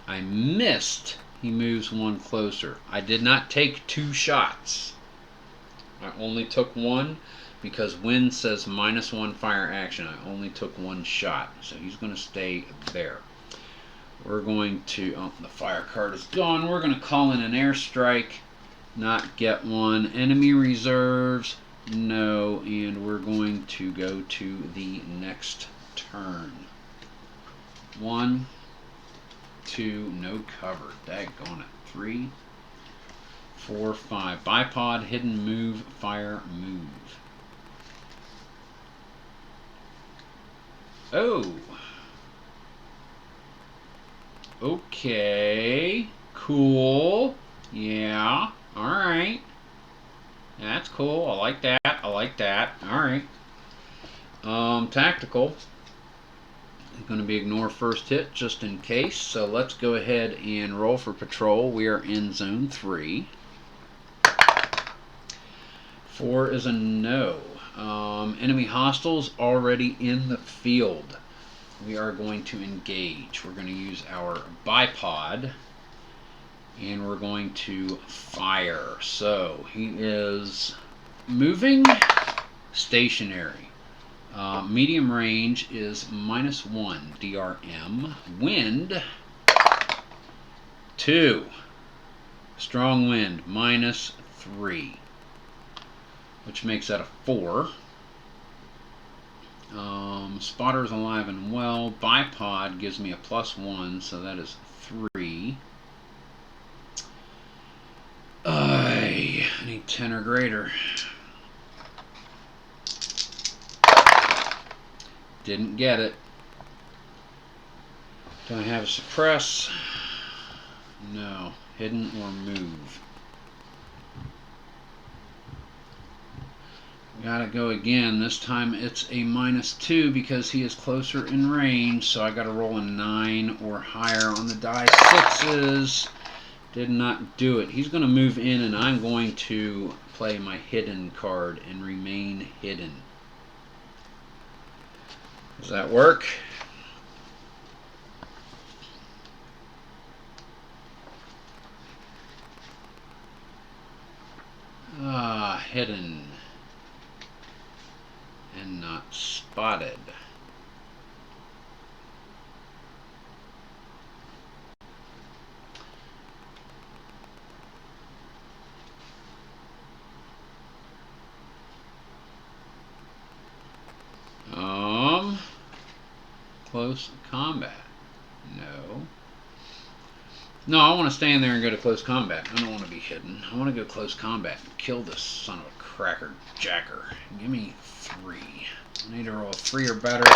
I missed. He moves 1 closer. I did not take 2 shots. I only took 1. because wind says -1 fire action. I only took 1 shot, so he's going to stay there. We're going to, oh, the fire card is gone. We're going to call in an airstrike, not get one. Enemy reserves, no, and we're going to go to the next turn. 1, 2, no cover. Daggone it. 3, 4, 5. Bipod, hidden, move, fire, move. Oh. Okay. Cool. Yeah. Alright. That's cool. I like that. I like that. Alright. Tactical. I'm going to be ignore first hit just in case. So let's go ahead and roll for patrol. We are in zone 3. 4 is a no. Enemy hostiles already in the field. We are going to engage. We're going to use our bipod and we're going to fire. So he is moving, stationary. Medium range is -1 DRM. Wind 2. Strong wind -3, which makes that a 4. Spotter's alive and well. Bipod gives me a +1, so that is 3. I need 10 or greater. Didn't get it. Do I have a suppress? No. Hidden or move. Gotta go again. This time it's a -2 because he is closer in range, so I gotta roll a 9 or higher on the die. 6s. Did not do it. He's gonna move in and I'm going to play my hidden card and remain hidden. Does that work? Hidden. And not spotted. Close combat. No. No, I want to stand there and go to close combat. I don't want to be hidden. I want to go close combat and kill this son of a cracker jacker. Give me 3. I need to roll a 3 or better.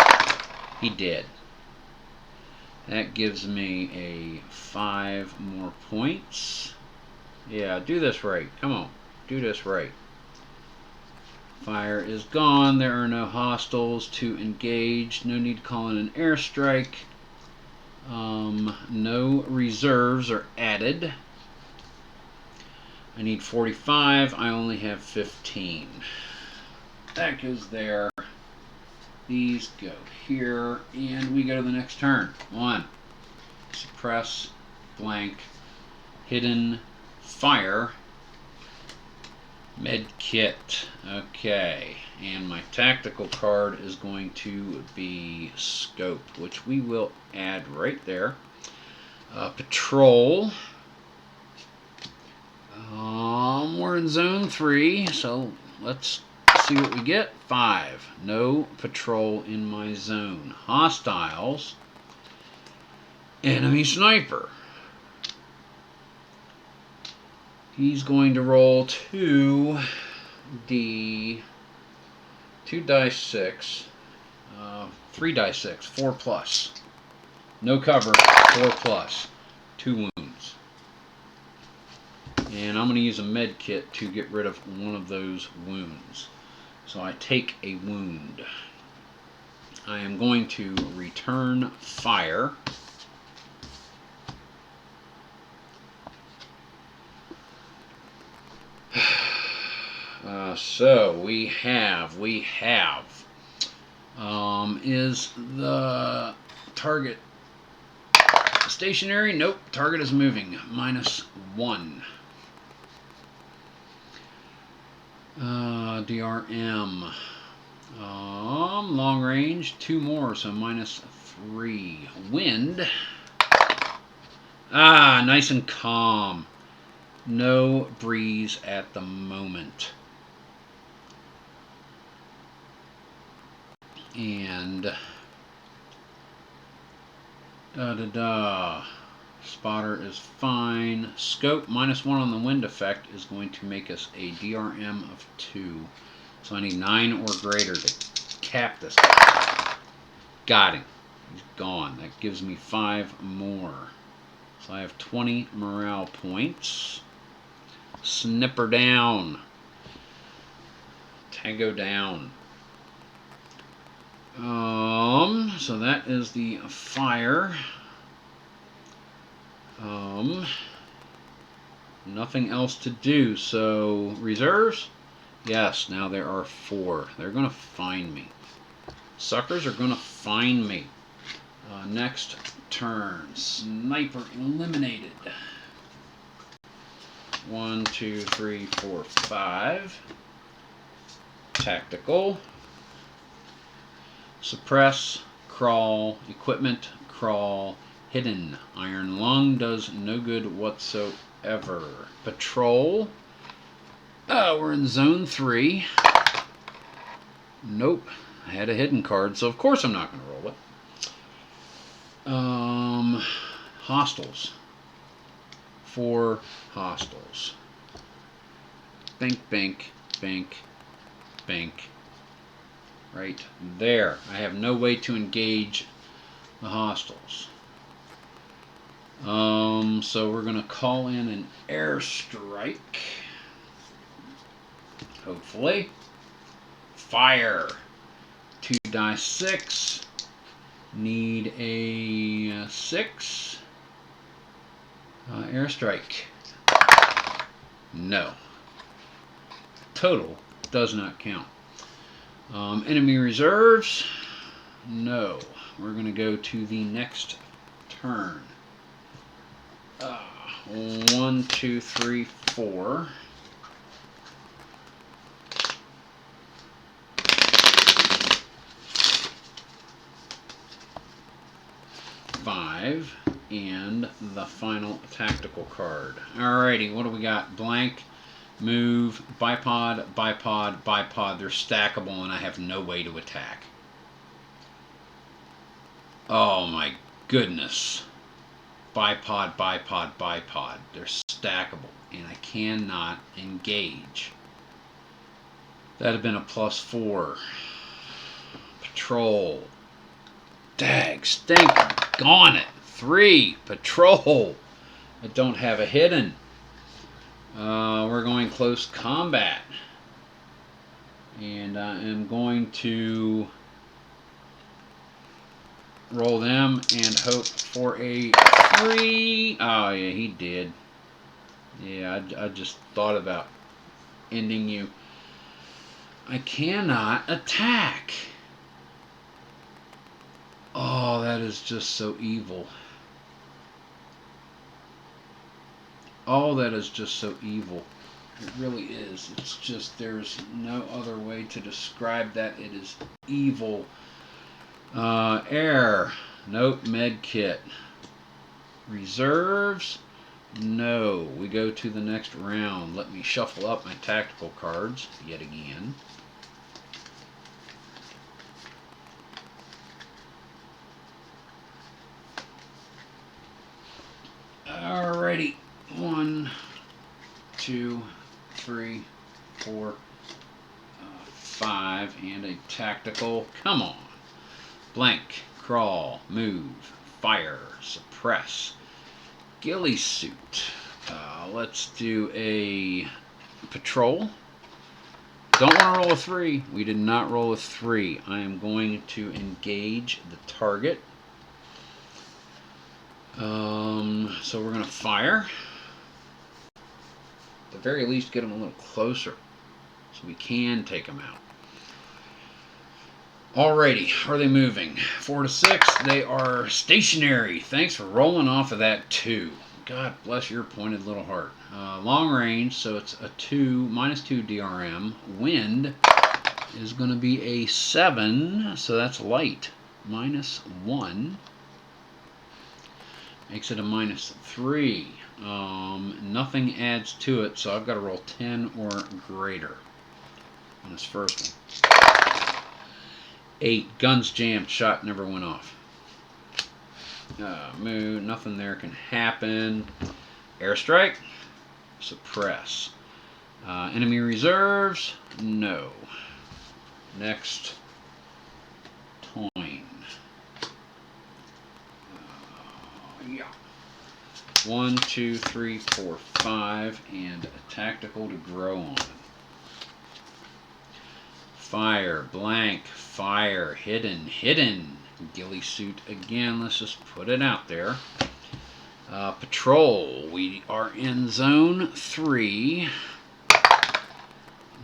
He did. That gives me a 5 more points. Yeah, do this right. Come on. Do this right. Fire is gone. There are no hostiles to engage. No need to call in an airstrike. No reserves are added. I need 45. I only have 15. That goes there. These go here. And we go to the next turn. 1. Suppress. Blank. Hidden. Fire. Med kit. Okay. And my tactical card is going to be scope, which we will add right there. Patrol. We're in zone 3, so let's see what we get. 5. No patrol in my zone. Hostiles. Enemy sniper. He's going to roll 2 dice 6, 3 dice 6, 4 plus. No cover, 4 plus, 2 wounds. And I'm going to use a med kit to get rid of one of those wounds. So I take a wound. I am going to return fire. So we have, is the target stationary? Nope, target is moving, -1. DRM. Long range, 2 more, so -3. Wind. Nice and calm. No breeze at the moment. And spotter is fine. Scope -1 on the wind effect is going to make us a DRM of 2. So I need 9 or greater to cap this guy. Got him. He's gone. That gives me 5 more. So I have 20 morale points. Snipper down. Tango down. So that is the fire. Nothing else to do. So reserves? Yes, now there are 4. They're going to find me. Suckers are going to find me. Next turn. Sniper eliminated. 1, 2, 3, 4, 5. Tactical. Suppress, crawl, equipment, crawl, hidden. Iron Lung does no good whatsoever. Patrol. We're in zone 3. Nope. I had a hidden card, so of course I'm not going to roll it. Hostiles. 4 hostiles. Bank, bank, bank, bank. Right there. I have no way to engage the hostiles. So we're going to call in an airstrike. Hopefully. Fire. 2 die 6. Need a 6. Airstrike. No. Total does not count. Enemy reserves. No. We're going to go to the next turn. 1, 2, 3, 4. 5, and the final tactical card. Alrighty, what do we got? Blank, move, bipod, bipod, bipod. They're stackable, and I have no way to attack. Oh my goodness. Bipod, bipod, bipod. They're stackable, and I cannot engage. That'd have been a +4. Patrol. Dag, stink, gone it. 3, patrol. I don't have a hidden. We're going close combat. And I am going to roll them and hope for a 3. Oh, yeah, he did. Yeah, I just thought about ending you. I cannot attack. Oh, that is just so evil. Oh, that is just so evil. It really is. It's just, there's no other way to describe that. It is evil. Air. Nope. Med kit. Reserves. No. We go to the next round. Let me shuffle up my tactical cards yet again. Alrighty. 1, 2, 3, 4, 5, and a tactical. Come on. Blank, crawl, move, fire, suppress. Ghillie suit. Let's do a patrol. Don't want to roll a 3. We did not roll a 3. I am going to engage the target. So we're going to fire. At the very least, get them a little closer so we can take them out. Alrighty, are they moving? 4 to 6. They are stationary. Thanks for rolling off of that 2. God bless your pointed little heart. Long range, so it's a 2, -2 DRM. Wind is going to be a 7, so that's light. -1. Makes it a -3. Nothing adds to it, so I've got to roll 10 or greater on this first one. 8. Guns jammed. Shot never went off. Move. Nothing there can happen. Airstrike. Suppress. Enemy reserves. No. Next. Toin. Yeah. 1, 2, 3, 4, 5, and a tactical to grow on. Fire, blank, fire, hidden, hidden. Ghillie suit again. Let's just put it out there. Patrol. We are in zone 3.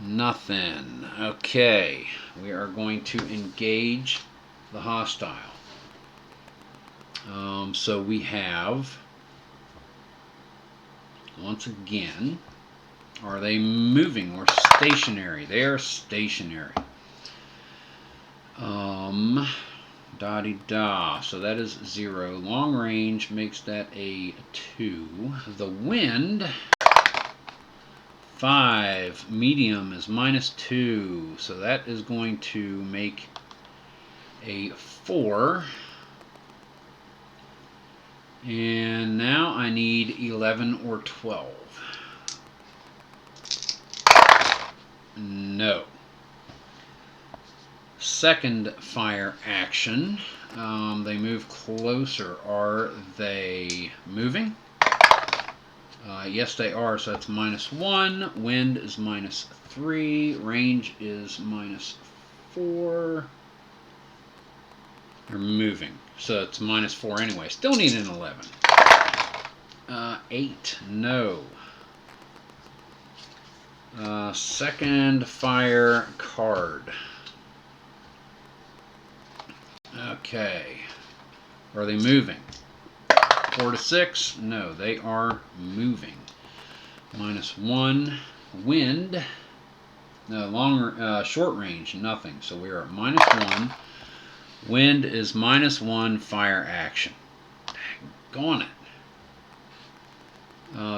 Nothing. Okay. We are going to engage the hostile. So we have, once again, are they moving or stationary? They are stationary. Da-de-da. So that is 0. Long range makes that a 2. The wind, 5. Medium is -2. So that is going to make a 4. And now I need 11 or 12. No. Second fire action. They move closer. Are they moving? Yes, they are. So that's -1. Wind is -3. Range is -4. They're moving. So it's -4 anyway. Still need an 11. 8. No. Second fire card. Okay. Are they moving? 4 to 6. No, they are moving. -1. Wind. No, short range. Nothing. So we are at -1. Wind is -1. Fire action. Daggone it.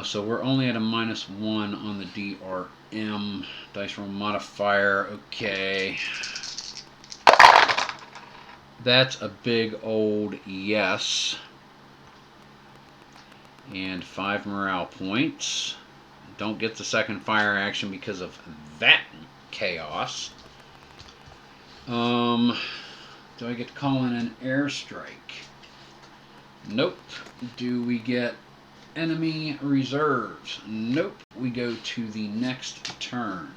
So we're only at a -1 on the DRM. Dice roll modifier. Okay. That's a big old yes. And 5 morale points. Don't get the second fire action because of that chaos. Do I get to call in an airstrike? Nope. Do we get enemy reserves? Nope. We go to the next turn.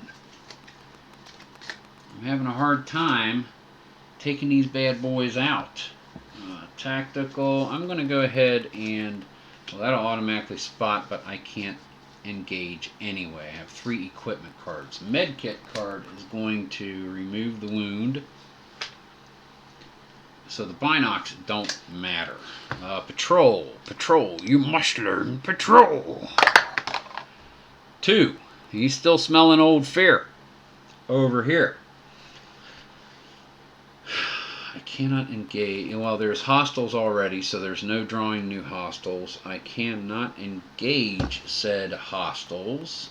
I'm having a hard time taking these bad boys out. Tactical. I'm going to go ahead and, well, that'll automatically spot, but I can't engage anyway. I have 3 equipment cards. Medkit card is going to remove the wound. So the binocs don't matter. Patrol. Patrol. You must learn patrol. 2. He's still smelling old fear. Over here. I cannot engage. Well, there's hostiles already, so there's no drawing new hostiles. I cannot engage said hostiles.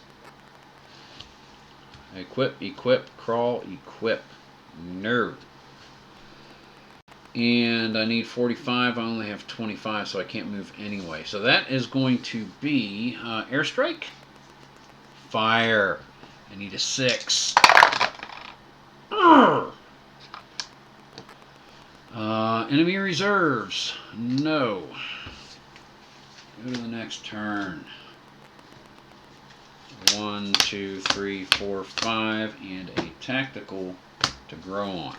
Equip, equip, crawl, equip. No. And I need 45. I only have 25, so I can't move anyway. So that is going to be airstrike. Fire. I need a 6. Enemy reserves. No. Go to the next turn. 1, 2, 3, 4, 5, and a tactical to grow on.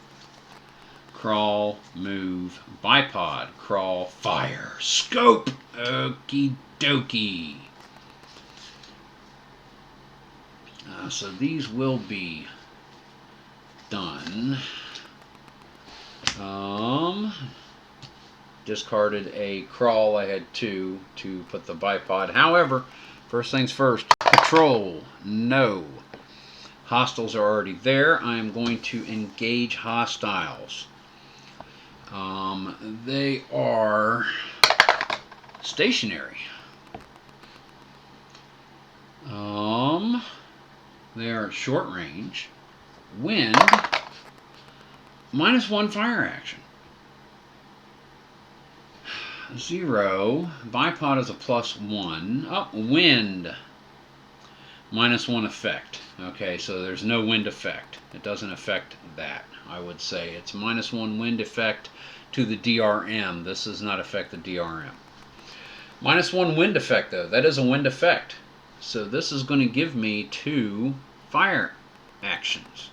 Crawl, move, bipod, crawl, fire, scope. Okie dokie. So these will be done. discarded a crawl. I had 2 to put the bipod. However, first things first, patrol, no. Hostiles are already there. I am going to engage hostiles. They are stationary. They are short range. Wind, -1 fire action. 0. Bipod is a +1. Oh, wind. -1 effect. Okay, so there's no wind effect. It doesn't affect that. I would say it's -1 wind effect to the DRM. This does not affect the DRM. -1 wind effect, though. That is a wind effect. So this is going to give me 2 fire actions.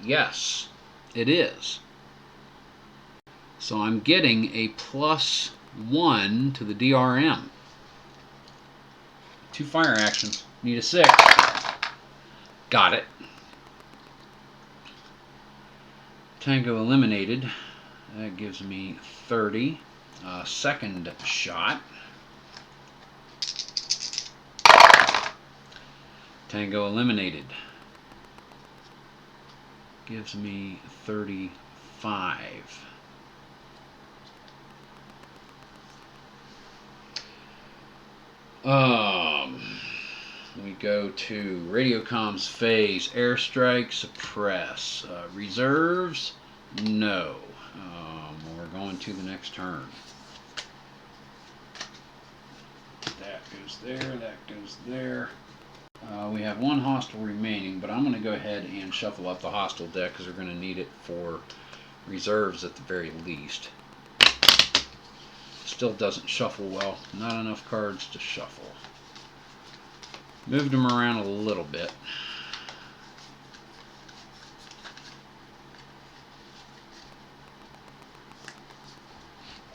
Yes, it is. So I'm getting a +1 to the DRM. 2 fire actions. Need a 6. Got it. Tango eliminated. That gives me 30. Second shot. Tango eliminated. Gives me 35. We go to radio comms phase, airstrike, suppress, reserves, no. We're going to the next turn. That goes there, that goes there. We have 1 hostile remaining, but I'm going to go ahead and shuffle up the hostile deck because we're going to need it for reserves at the very least. Still doesn't shuffle well. Not enough cards to shuffle. Moved them around a little bit.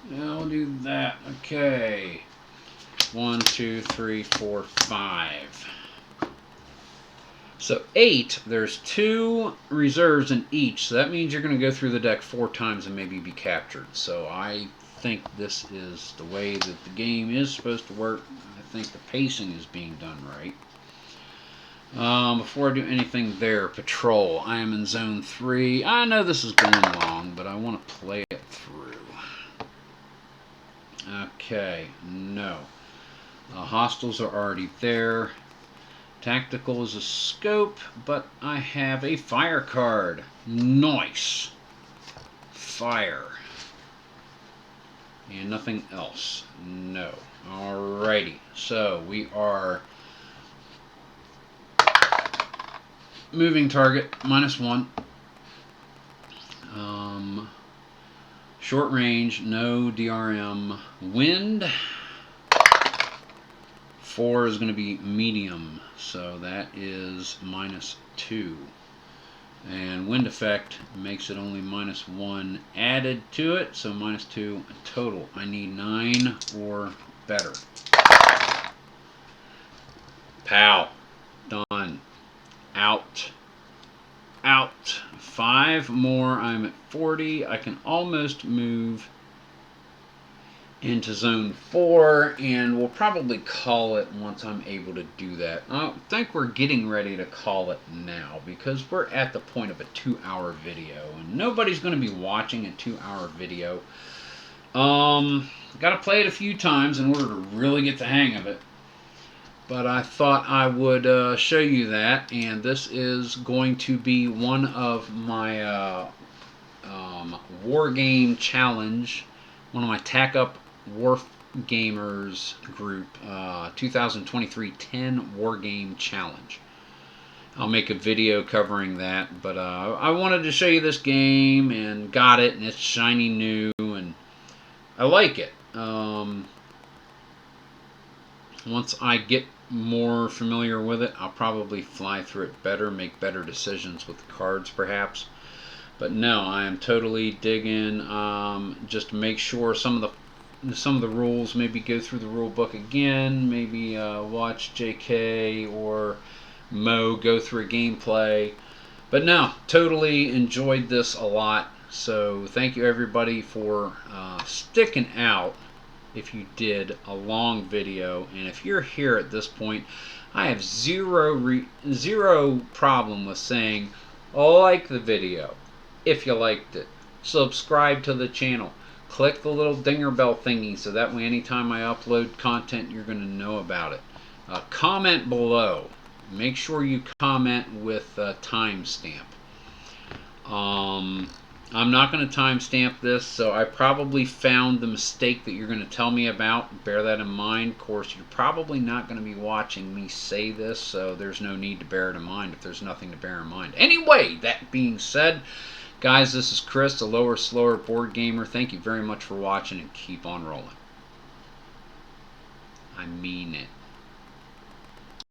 Yeah, I'll do that. Okay. 1, 2, 3, 4, 5. So 8, there's 2 reserves in each, so that means you're going to go through the deck 4 times and maybe be captured. So I think this is the way that the game is supposed to work. I think the pacing is being done right. Before I do anything there, patrol. I am in zone 3. I know this is going long, but I want to play it through. Okay, no. Hostiles are already there. Tactical is a scope, but I have a fire card. Nice. Fire. And nothing else. No. Alrighty. So we are moving target -1. Short range, no DRM. Wind. 4 is going to be medium, so that is -2. And wind effect makes it only -1 added to it, so -2 total. I need 9 or better. Pow. Done. Out. Out. 5 more. I'm at 40. I can almost move into zone 4, and we'll probably call it once I'm able to do that. I think we're getting ready to call it now because we're at the point of a 2-hour video, and nobody's going to be watching a 2-hour video. Got to play it a few times in order to really get the hang of it. But I thought I would show you that, and this is going to be one of my War Game Challenge, one of my Tack Up War Gamers group 2023 10 War Game Challenge. I'll make a video covering that, but I wanted to show you this game and got it, and it's shiny new, and I like it. Once I get more familiar with it, I'll probably fly through it better, make better decisions with the cards perhaps. But no, I am totally digging. Just to make sure some of the rules, maybe go through the rule book again, maybe watch JK or Mo go through a gameplay. But no, totally enjoyed this a lot. So thank you everybody for sticking out. If you did a long video, and if you're here at this point, I have zero problem with saying like the video if you liked it, subscribe to the channel, click the little dinger bell thingy so that way anytime I upload content you're going to know about it. Comment below. Make sure you comment with a timestamp. I'm not going to timestamp this, so I probably found the mistake that you're going to tell me about. Bear that in mind. Of course, you're probably not going to be watching me say this, so there's no need to bear it in mind if there's nothing to bear in mind. Anyway, that being said, guys, this is Chris, the Lower Slower Board Gamer. Thank you very much for watching, and keep on rolling. I mean it.